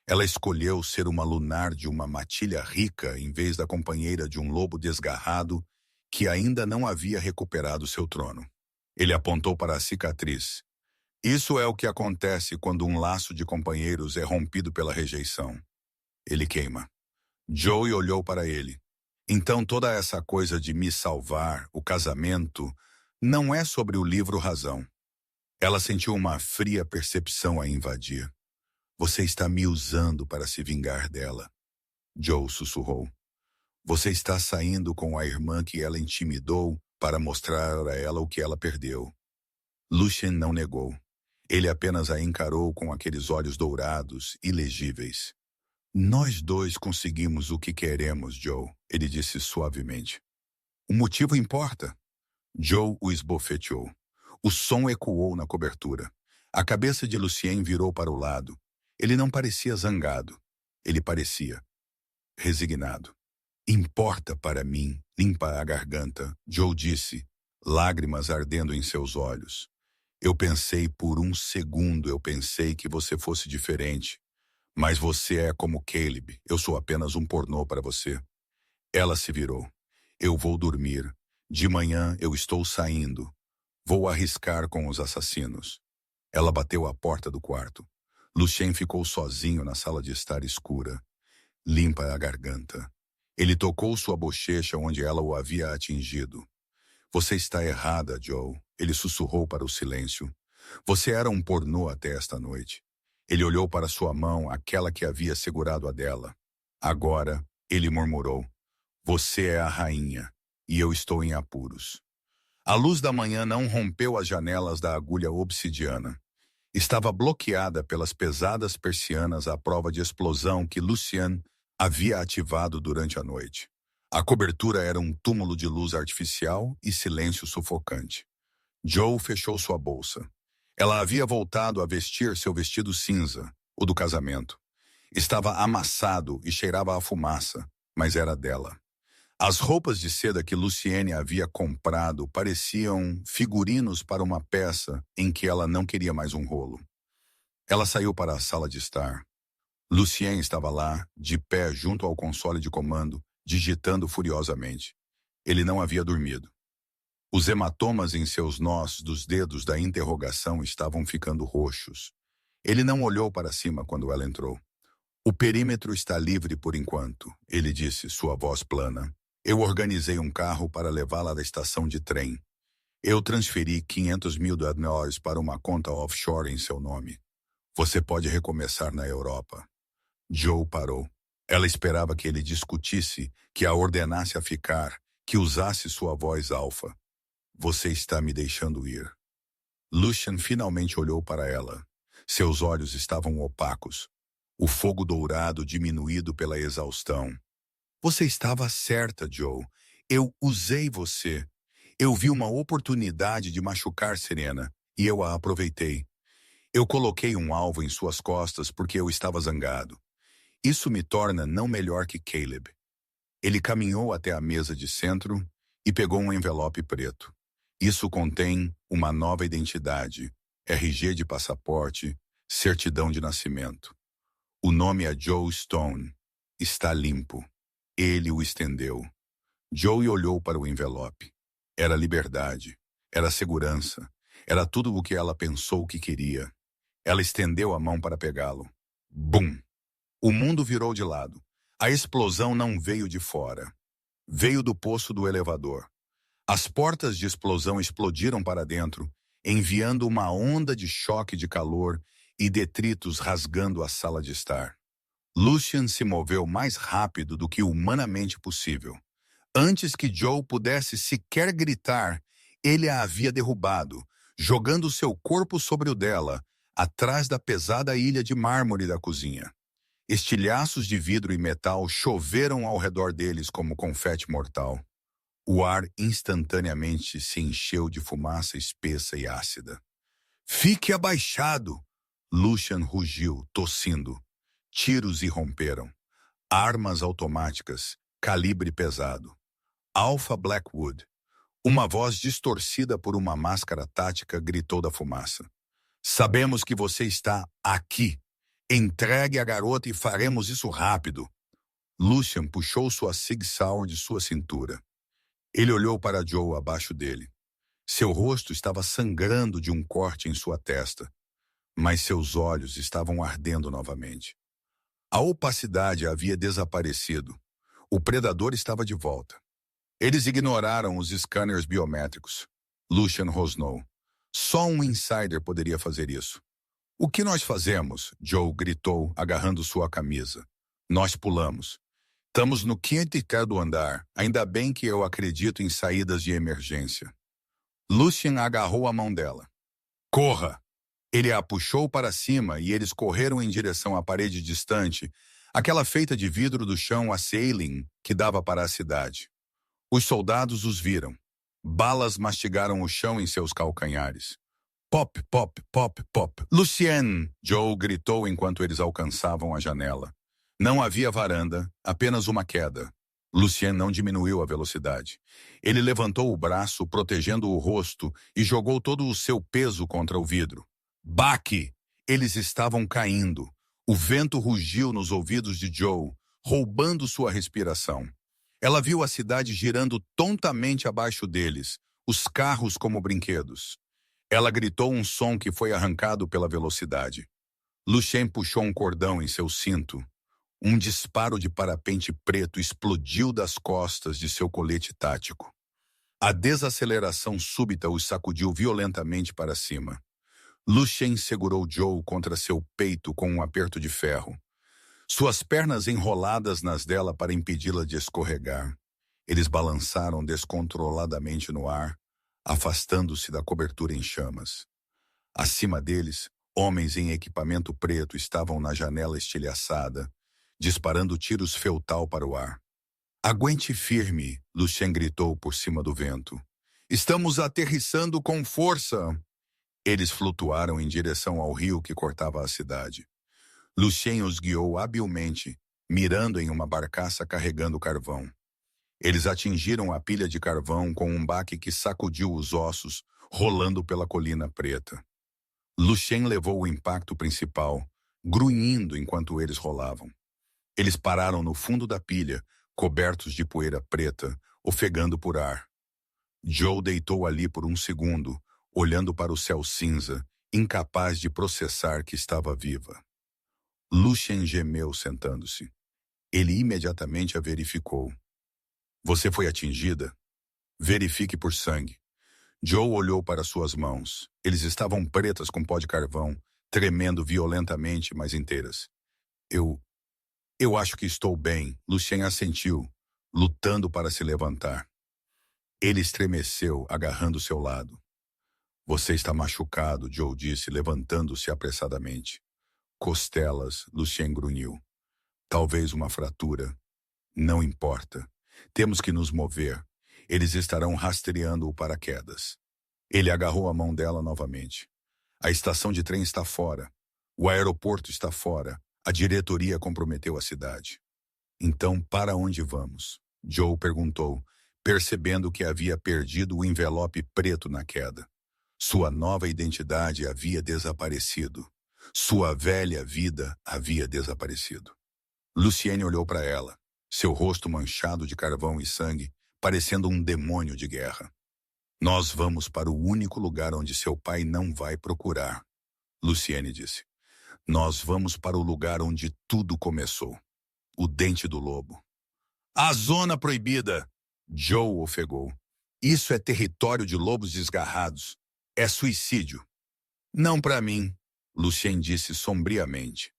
Ela escolheu ser uma lunar de uma matilha rica em vez da companheira de um lobo desgarrado que ainda não havia recuperado seu trono. Ele apontou para a cicatriz. Isso é o que acontece quando um laço de companheiros é rompido pela rejeição. Ele queima. Joey olhou para ele. Então toda essa coisa de me salvar, o casamento, não é sobre o livro Razão. Ela sentiu uma fria percepção a invadir. Você está me usando para se vingar dela. Joe sussurrou. Você está saindo com a irmã que ela intimidou para mostrar a ela o que ela perdeu. Lucien não negou. Ele apenas a encarou com aqueles olhos dourados, ilegíveis. Nós dois conseguimos o que queremos, Joe, ele disse suavemente. O motivo importa. Joe o esbofeteou. O som ecoou na cobertura. A cabeça de Lucien virou para o lado. Ele não parecia zangado. Ele parecia resignado. Importa para mim, limpa a garganta, Joe disse, lágrimas ardendo em seus olhos. Eu pensei por um segundo, eu pensei que você fosse diferente. Mas você é como Caleb, eu sou apenas um pornô para você. Ela se virou. Eu vou dormir. De manhã eu estou saindo. Vou arriscar com os assassinos. Ela bateu à porta do quarto. Lucien ficou sozinho na sala de estar escura, limpa a garganta. Ele tocou sua bochecha onde ela o havia atingido. Você está errada, Joe, ele sussurrou para o silêncio. Você era um pornô até esta noite. Ele olhou para sua mão, aquela que havia segurado a dela. Agora, ele murmurou, você é a rainha, e eu estou em apuros. A luz da manhã não rompeu as janelas da agulha obsidiana. Estava bloqueada pelas pesadas persianas à prova de explosão que Lucien havia ativado durante a noite. A cobertura era um túmulo de luz artificial e silêncio sufocante. Joe fechou sua bolsa. Ela havia voltado a vestir seu vestido cinza, o do casamento. Estava amassado e cheirava a fumaça, mas era dela. As roupas de seda que Luciene havia comprado pareciam figurinos para uma peça em que ela não queria mais um rolo. Ela saiu para a sala de estar. Lucien estava lá, de pé junto ao console de comando, digitando furiosamente. Ele não havia dormido. Os hematomas em seus nós dos dedos da interrogação estavam ficando roxos. Ele não olhou para cima quando ela entrou. O perímetro está livre por enquanto, ele disse, sua voz plana. Eu organizei um carro para levá-la da estação de trem. Eu transferi $500 mil para uma conta offshore em seu nome. Você pode recomeçar na Europa. Joe parou. Ela esperava que ele discutisse, que a ordenasse a ficar, que usasse sua voz alfa. Você está me deixando ir. Lucien finalmente olhou para ela. Seus olhos estavam opacos. O fogo dourado diminuído pela exaustão. Você estava certa, Joe. Eu usei você. Eu vi uma oportunidade de machucar Serena, e eu a aproveitei. Eu coloquei um alvo em suas costas porque eu estava zangado. Isso me torna não melhor que Caleb. Ele caminhou até a mesa de centro e pegou um envelope preto. Isso contém uma nova identidade, RG de passaporte, certidão de nascimento. O nome é Joe Stone. Está limpo. Ele o estendeu. Joe olhou para o envelope. Era liberdade. Era segurança. Era tudo o que ela pensou que queria. Ela estendeu a mão para pegá-lo. Bum! O mundo virou de lado. A explosão não veio de fora. Veio do poço do elevador. As portas de explosão explodiram para dentro, enviando uma onda de choque de calor e detritos rasgando a sala de estar. Lucien se moveu mais rápido do que humanamente possível. Antes que Joe pudesse sequer gritar, ele a havia derrubado, jogando seu corpo sobre o dela, atrás da pesada ilha de mármore da cozinha. Estilhaços de vidro e metal choveram ao redor deles como confete mortal. O ar instantaneamente se encheu de fumaça espessa e ácida. Fique abaixado! Lucien rugiu, tossindo. Tiros irromperam. Armas automáticas, calibre pesado. Alpha Blackwood. Uma voz distorcida por uma máscara tática gritou da fumaça. Sabemos que você está aqui. Entregue a garota e faremos isso rápido. Lucien puxou sua Sig Sauer de sua cintura. Ele olhou para Joe abaixo dele. Seu rosto estava sangrando de um corte em sua testa, mas seus olhos estavam ardendo novamente. A opacidade havia desaparecido. O predador estava de volta. Eles ignoraram os scanners biométricos. Lucien rosnou. Só um insider poderia fazer isso. O que nós fazemos? Joe gritou, agarrando sua camisa. Nós pulamos. Estamos no quinto do andar. Ainda bem que eu acredito em saídas de emergência. Lucien agarrou a mão dela. Corra! Ele a puxou para cima e eles correram em direção à parede distante, aquela feita de vidro do chão a ceiling que dava para a cidade. Os soldados os viram. Balas mastigaram o chão em seus calcanhares. Pop, pop, pop, pop. Lucien! Joe gritou enquanto eles alcançavam a janela. Não havia varanda, apenas uma queda. Lucien não diminuiu a velocidade. Ele levantou o braço, protegendo o rosto, e jogou todo o seu peso contra o vidro. Baque! Eles estavam caindo. O vento rugiu nos ouvidos de Joe, roubando sua respiração. Ela viu a cidade girando tontamente abaixo deles, os carros como brinquedos. Ela gritou um som que foi arrancado pela velocidade. Lucien puxou um cordão em seu cinto. Um disparo de parapente preto explodiu das costas de seu colete tático. A desaceleração súbita os sacudiu violentamente para cima. Lucien segurou Joe contra seu peito com um aperto de ferro, suas pernas enroladas nas dela para impedi-la de escorregar. Eles balançaram descontroladamente no ar, afastando-se da cobertura em chamas. Acima deles, homens em equipamento preto estavam na janela estilhaçada, disparando tiros feltal para o ar. "Aguente firme", Lucien gritou por cima do vento. "Estamos aterrissando com força." Eles flutuaram em direção ao rio que cortava a cidade. Lucien os guiou habilmente, mirando em uma barcaça carregando carvão. Eles atingiram a pilha de carvão com um baque que sacudiu os ossos, rolando pela colina preta. Lucien levou o impacto principal, grunhindo enquanto eles rolavam. Eles pararam no fundo da pilha, cobertos de poeira preta, ofegando por ar. Joe deitou ali por um segundo, olhando para o céu cinza, incapaz de processar que estava viva. Lucien gemeu sentando-se. Ele imediatamente a verificou. "Você foi atingida? Verifique por sangue." Joe olhou para suas mãos. Eles estavam pretas com pó de carvão, tremendo violentamente, mas inteiras. Eu acho que estou bem", Lucien assentiu, lutando para se levantar. Ele estremeceu, agarrando seu lado. "Você está machucado", Joe disse, levantando-se apressadamente. "Costelas", Lucien grunhiu. "Talvez uma fratura. Não importa. Temos que nos mover. Eles estarão rastreando o paraquedas." Ele agarrou a mão dela novamente. "A estação de trem está fora. O aeroporto está fora. A diretoria comprometeu a cidade." "Então, para onde vamos?" Joe perguntou, percebendo que havia perdido o envelope preto na queda. Sua nova identidade havia desaparecido. Sua velha vida havia desaparecido. Luciene olhou para ela, seu rosto manchado de carvão e sangue, parecendo um demônio de guerra. "Nós vamos para o único lugar onde seu pai não vai procurar", Luciene disse. "Nós vamos para o lugar onde tudo começou. O Dente do Lobo." "A Zona Proibida!" Joe ofegou. "Isso é território de lobos desgarrados. É suicídio." "Não para mim", Lucien disse sombriamente.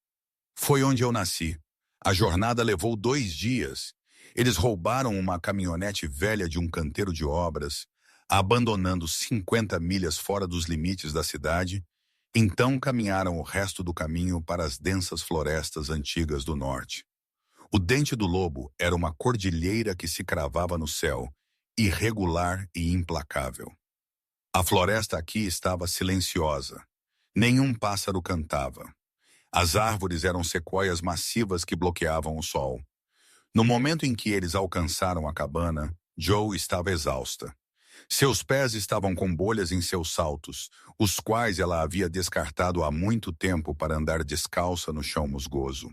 "Foi onde eu nasci. A jornada levou 2 dias. Eles roubaram uma caminhonete velha de um canteiro de obras, abandonando 50 milhas fora dos limites da cidade. Então caminharam o resto do caminho para as densas florestas antigas do norte. O Dente do Lobo era uma cordilheira que se cravava no céu, irregular e implacável. A floresta aqui estava silenciosa. Nenhum pássaro cantava. As árvores eram sequoias massivas que bloqueavam o sol. No momento em que eles alcançaram a cabana, Joe estava exausta. Seus pés estavam com bolhas em seus saltos, os quais ela havia descartado há muito tempo para andar descalça no chão musgoso.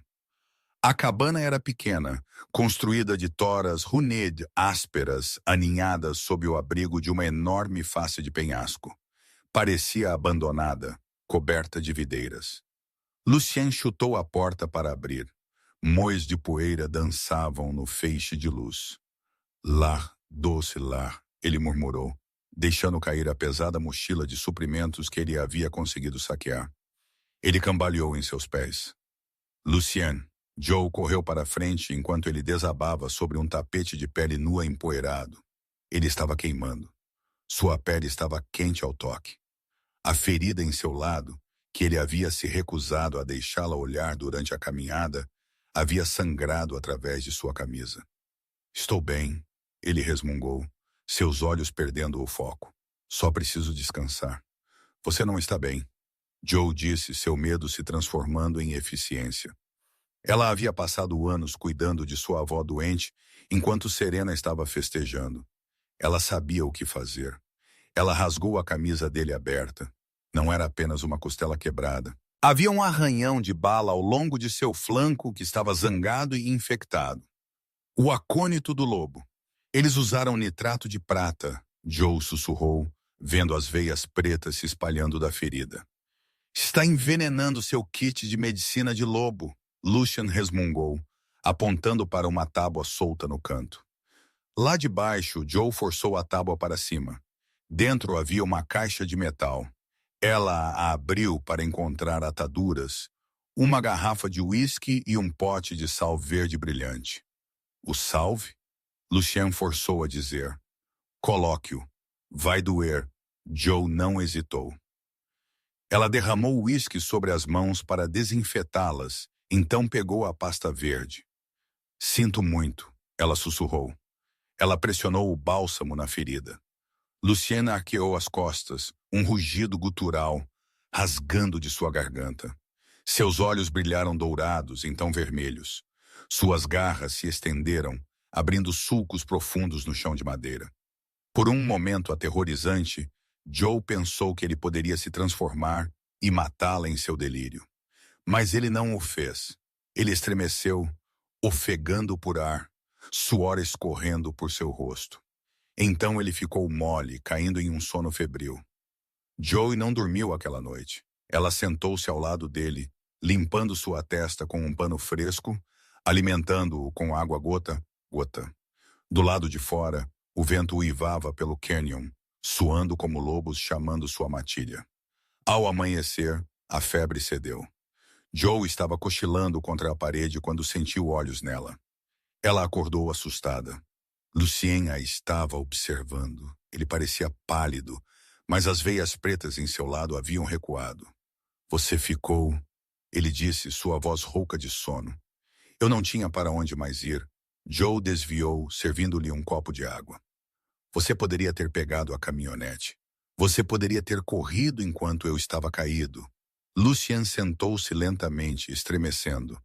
A cabana era pequena, construída de toras runed ásperas, aninhadas sob o abrigo de uma enorme face de penhasco. Parecia abandonada, coberta de videiras. Lucien chutou a porta para abrir. Mois de poeira dançavam no feixe de luz. "Lar, doce lar", ele murmurou, deixando cair a pesada mochila de suprimentos que ele havia conseguido saquear. Ele cambaleou em seus pés. "Lucien." Joe correu para a frente enquanto ele desabava sobre um tapete de pele nua empoeirado. Ele estava queimando. Sua pele estava quente ao toque. A ferida em seu lado, que ele havia se recusado a deixá-la olhar durante a caminhada, havia sangrado através de sua camisa. "Estou bem", ele resmungou, seus olhos perdendo o foco. "Só preciso descansar." "Você não está bem", Joe disse, seu medo se transformando em eficiência. Ela havia passado anos cuidando de sua avó doente, enquanto Serena estava festejando. Ela sabia o que fazer. Ela rasgou a camisa dele aberta. Não era apenas uma costela quebrada. Havia um arranhão de bala ao longo de seu flanco que estava zangado e infectado. O acônito do lobo. "Eles usaram nitrato de prata", Joe sussurrou, vendo as veias pretas se espalhando da ferida. Está envenenando seu kit de medicina de lobo, Lucian resmungou, apontando para uma tábua solta no canto. Lá de baixo, Joe forçou a tábua para cima. Dentro havia uma caixa de metal. Ela a abriu para encontrar ataduras, uma garrafa de uísque e um pote de sal verde brilhante. O salve? Lucien forçou a dizer. Coloque-o. Vai doer. Joe não hesitou. Ela derramou o uísque sobre as mãos para desinfetá-las, então pegou a pasta verde. Sinto muito, ela sussurrou. Ela pressionou o bálsamo na ferida. Luciana arqueou as costas, um rugido gutural, rasgando de sua garganta. Seus olhos brilharam dourados, então vermelhos. Suas garras se estenderam, abrindo sulcos profundos no chão de madeira. Por um momento aterrorizante, Joe pensou que ele poderia se transformar e matá-la em seu delírio. Mas ele não o fez. Ele estremeceu, ofegando por ar, suor escorrendo por seu rosto. Então ele ficou mole, caindo em um sono febril. Joe não dormiu aquela noite. Ela sentou-se ao lado dele, limpando sua testa com um pano fresco, alimentando-o com água gota. Do lado de fora, o vento uivava pelo canyon, suando como lobos chamando sua matilha. Ao amanhecer, a febre cedeu. Joe estava cochilando contra a parede quando sentiu olhos nela. Ela acordou assustada. Lucien a estava observando. Ele parecia pálido, mas as veias pretas em seu lado haviam recuado. Você ficou, ele disse, sua voz rouca de sono. Eu não tinha para onde mais ir. Joe desviou, servindo-lhe um copo de água. Você poderia ter pegado a caminhonete. Você poderia ter corrido enquanto eu estava caído. Lucien sentou-se lentamente, estremecendo.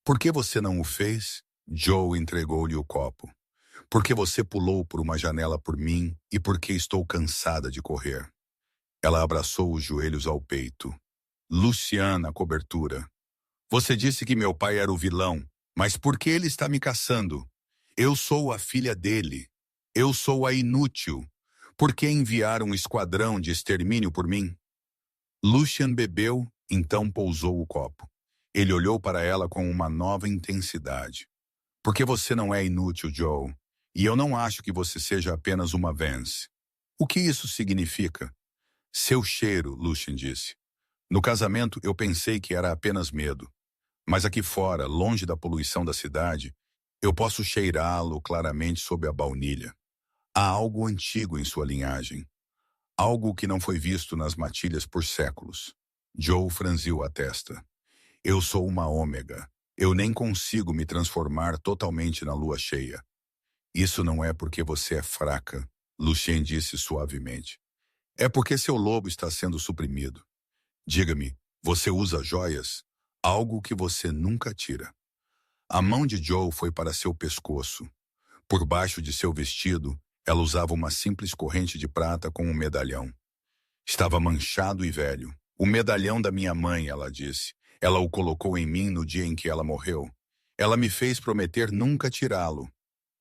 Por que você não o fez? Joe entregou-lhe o copo. Porque você pulou por uma janela por mim e porque estou cansada de correr. Ela abraçou os joelhos ao peito. Lucien na cobertura. Você disse que meu pai era o vilão, mas por que ele está me caçando? Eu sou a filha dele. Eu sou a inútil. Por que enviar um esquadrão de extermínio por mim? Lucien bebeu, então pousou o copo. Ele olhou para ela com uma nova intensidade. Porque você não é inútil, Joe. E eu não acho que você seja apenas uma Vance. O que isso significa? Seu cheiro, Lucien disse. No casamento eu pensei que era apenas medo. Mas aqui fora, longe da poluição da cidade, eu posso cheirá-lo claramente sob a baunilha. Há algo antigo em sua linhagem. Algo que não foi visto nas matilhas por séculos. Joe franziu a testa. Eu sou uma ômega. Eu nem consigo me transformar totalmente na lua cheia. Isso não é porque você é fraca, Lucien disse suavemente. É porque seu lobo está sendo suprimido. Diga-me, você usa joias? Algo que você nunca tira. A mão de Joe foi para seu pescoço. Por baixo de seu vestido, ela usava uma simples corrente de prata com um medalhão. Estava manchado e velho. O medalhão da minha mãe, ela disse. Ela o colocou em mim no dia em que ela morreu. Ela me fez prometer nunca tirá-lo.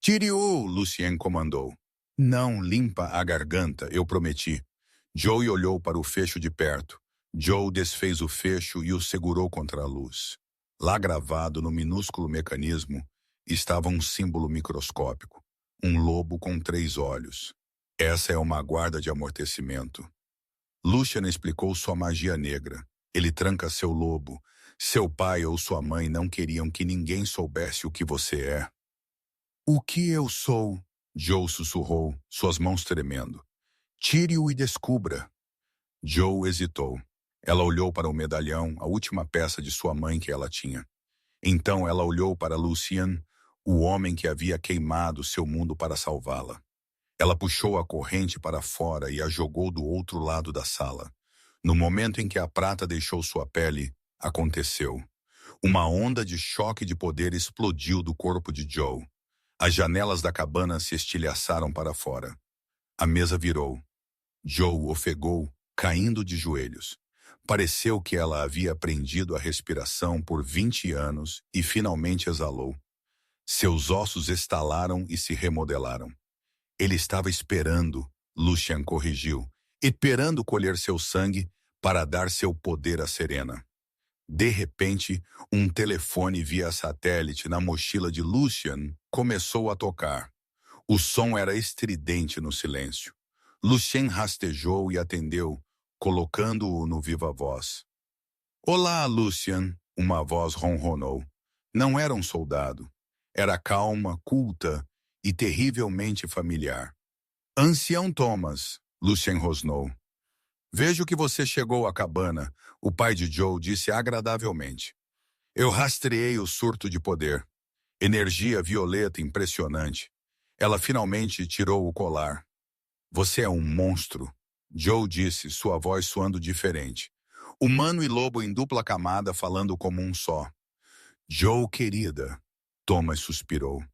Tire-o, Lucien comandou. Não, limpa a garganta, eu prometi. Joe olhou para o fecho de perto. Joe desfez o fecho e o segurou contra a luz. Lá gravado no minúsculo mecanismo estava um símbolo microscópico. Um lobo com 3 olhos. Essa é uma guarda de amortecimento. Lucien explicou sua magia negra. Ele tranca seu lobo. Seu pai ou sua mãe não queriam que ninguém soubesse o que você é. O que eu sou? Joe sussurrou, suas mãos tremendo. Tire-o e descubra. Joe hesitou. Ela olhou para o medalhão, a última peça de sua mãe que ela tinha. Então ela olhou para Lucien, o homem que havia queimado seu mundo para salvá-la. Ela puxou a corrente para fora e a jogou do outro lado da sala. No momento em que a prata deixou sua pele, aconteceu. Uma onda de choque de poder explodiu do corpo de Joe. As janelas da cabana se estilhaçaram para fora. A mesa virou. Joe ofegou, caindo de joelhos. Pareceu que ela havia aprendido a respiração por 20 anos e finalmente exalou. Seus ossos estalaram e se remodelaram. Ele estava esperando, Lucien corrigiu, esperando colher seu sangue para dar seu poder a Serena. De repente, um telefone via satélite na mochila de Lucien começou a tocar. O som era estridente no silêncio. Lucien rastejou e atendeu, colocando-o no viva-voz. Olá, Lucien, uma voz ronronou. Não era um soldado. Era calma, culta e terrivelmente familiar. Ancião Thomas, Lucien rosnou. Vejo que você chegou à cabana, o pai de Joe disse agradavelmente. Eu rastreei o surto de poder. Energia violeta impressionante. Ela finalmente tirou o colar. Você é um monstro, Joe disse, sua voz soando diferente. Humano e lobo em dupla camada falando como um só. Joe, querida, Thomas suspirou.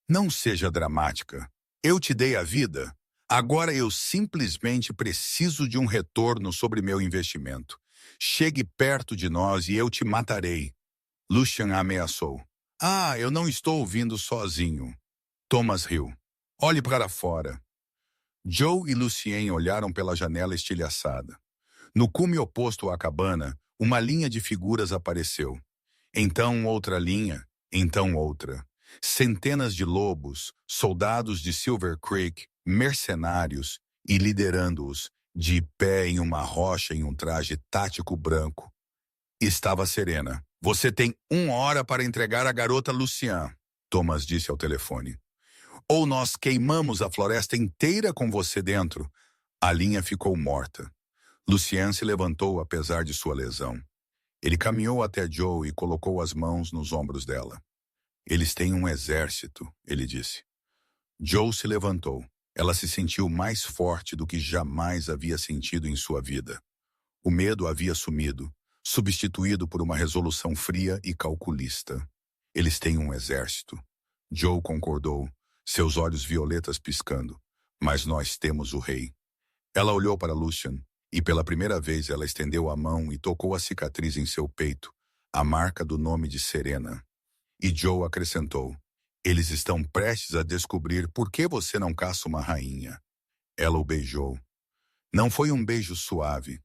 Não seja dramática. Eu te dei a vida. Agora eu simplesmente preciso de um retorno sobre meu investimento. Chegue perto de nós e eu te matarei. Lucien ameaçou. Ah, eu não estou ouvindo sozinho. Thomas riu. Olhe para fora. Joe e Lucien olharam pela janela estilhaçada. No cume oposto à cabana, uma linha de figuras apareceu. Então outra linha, então outra. Centenas de lobos, soldados de Silver Creek, mercenários, e liderando-os, de pé em uma rocha em um traje tático branco. Estava Serena. Você tem 1 hora para entregar a garota Lucien, Thomas disse ao telefone. Ou nós queimamos a floresta inteira com você dentro. A linha ficou morta. Lucien se levantou apesar de sua lesão. Ele caminhou até Joe e colocou as mãos nos ombros dela. Eles têm um exército, ele disse. Joe se levantou. Ela se sentiu mais forte do que jamais havia sentido em sua vida. O medo havia sumido, substituído por uma resolução fria e calculista. Eles têm um exército. Joe concordou, seus olhos violetas piscando. Mas nós temos o rei. Ela olhou para Lucien, e pela primeira vez ela estendeu a mão e tocou a cicatriz em seu peito, a marca do nome de Serena. E Joe acrescentou, eles estão prestes a descobrir por que você não caça uma rainha. Ela o beijou. Não foi um beijo suave.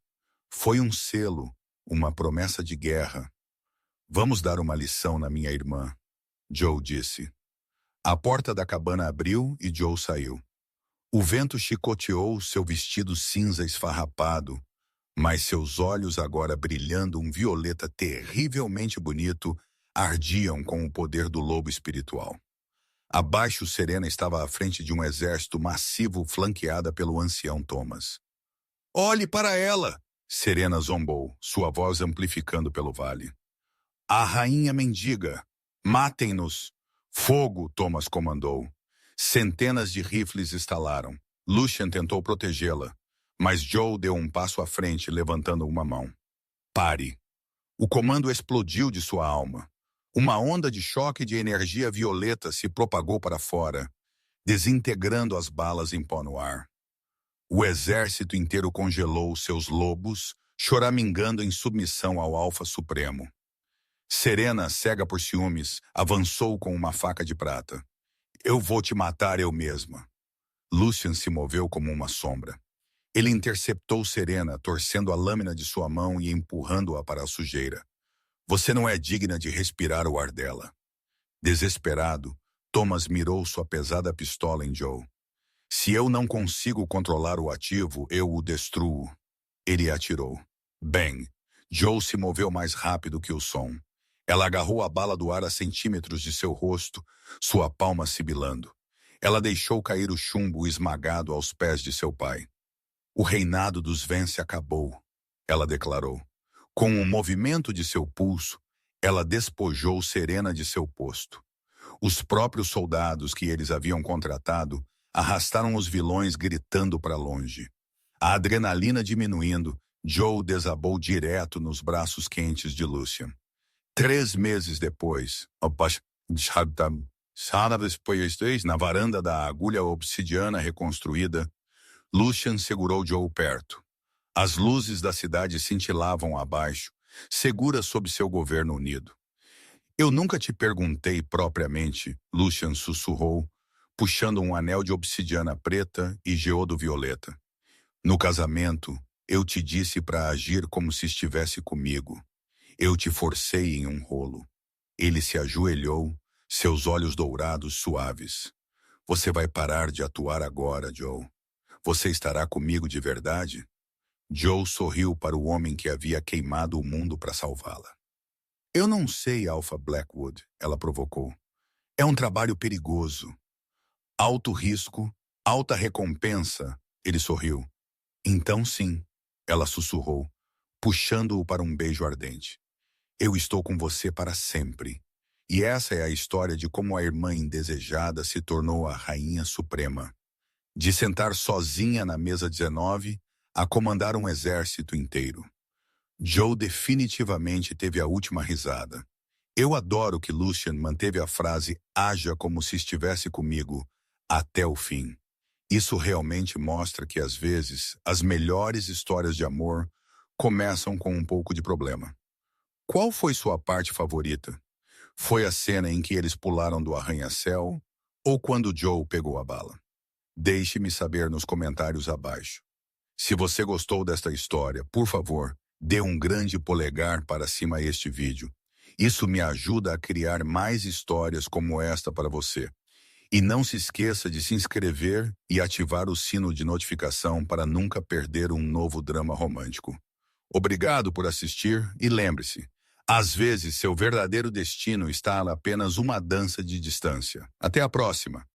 Foi um selo, uma promessa de guerra. Vamos dar uma lição na minha irmã, Joe disse. A porta da cabana abriu e Joe saiu. O vento chicoteou seu vestido cinza esfarrapado, mas seus olhos, agora brilhando um violeta terrivelmente bonito, ardiam com o poder do lobo espiritual. Abaixo, Serena estava à frente de um exército massivo flanqueada pelo ancião Thomas. Olhe para ela! Serena zombou, sua voz amplificando pelo vale. A rainha mendiga! Matem-nos! Fogo! Thomas comandou. Centenas de rifles estalaram. Lucien tentou protegê-la, mas Joe deu um passo à frente, levantando uma mão. Pare! O comando explodiu de sua alma. Uma onda de choque de energia violeta se propagou para fora, desintegrando as balas em pó no ar. O exército inteiro congelou seus lobos, choramingando em submissão ao Alfa Supremo. Serena, cega por ciúmes, avançou com uma faca de prata. Eu vou te matar eu mesma. Lucien se moveu como uma sombra. Ele interceptou Serena, torcendo a lâmina de sua mão e empurrando-a para a sujeira. Você não é digna de respirar o ar dela. Desesperado, Thomas mirou sua pesada pistola em Joe. Se eu não consigo controlar o ativo, eu o destruo. Ele atirou. Bang! Joe se moveu mais rápido que o som. Ela agarrou a bala do ar a centímetros de seu rosto, sua palma sibilando. Ela deixou cair o chumbo esmagado aos pés de seu pai. O reinado dos Vence acabou, ela declarou. Com um movimento de seu pulso, ela despojou Serena de seu posto. Os próprios soldados que eles haviam contratado arrastaram os vilões gritando para longe. A adrenalina diminuindo, Joe desabou direto nos braços quentes de Lucien. 3 meses depois, na varanda da agulha obsidiana reconstruída, Lucien segurou Joe perto. As luzes da cidade cintilavam abaixo, seguras sob seu governo unido. Eu nunca te perguntei propriamente, Lucien sussurrou, puxando um anel de obsidiana preta e geodo violeta. No casamento, Eu te disse para agir como se estivesse comigo. Eu te forcei em um rolo. Ele se ajoelhou, seus olhos dourados suaves. Você vai parar de atuar agora, Joe. Você estará comigo de verdade? Joe sorriu para o homem que havia queimado o mundo para salvá-la. Eu não sei, Alpha Blackwood, ela provocou. É um trabalho perigoso. Alto risco, alta recompensa, ele sorriu. Então sim, ela sussurrou, puxando-o para um beijo ardente. Eu estou com você para sempre. E essa é a história de como a irmã indesejada se tornou a rainha suprema. De sentar sozinha na mesa 19 a comandar um exército inteiro. Joe definitivamente teve a última risada. Eu adoro que Lucien manteve a frase "haja como se estivesse comigo" até o fim. Isso realmente mostra que, às vezes, as melhores histórias de amor começam com um pouco de problema. Qual foi sua parte favorita? Foi a cena em que eles pularam do arranha-céu ou quando Joe pegou a bala? Deixe-me saber nos comentários abaixo. Se você gostou desta história, por favor, dê um grande polegar para cima a este vídeo. Isso me ajuda a criar mais histórias como esta para você. E não se esqueça de se inscrever e ativar o sino de notificação para nunca perder um novo drama romântico. Obrigado por assistir e lembre-se, às vezes seu verdadeiro destino está a apenas uma dança de distância. Até a próxima!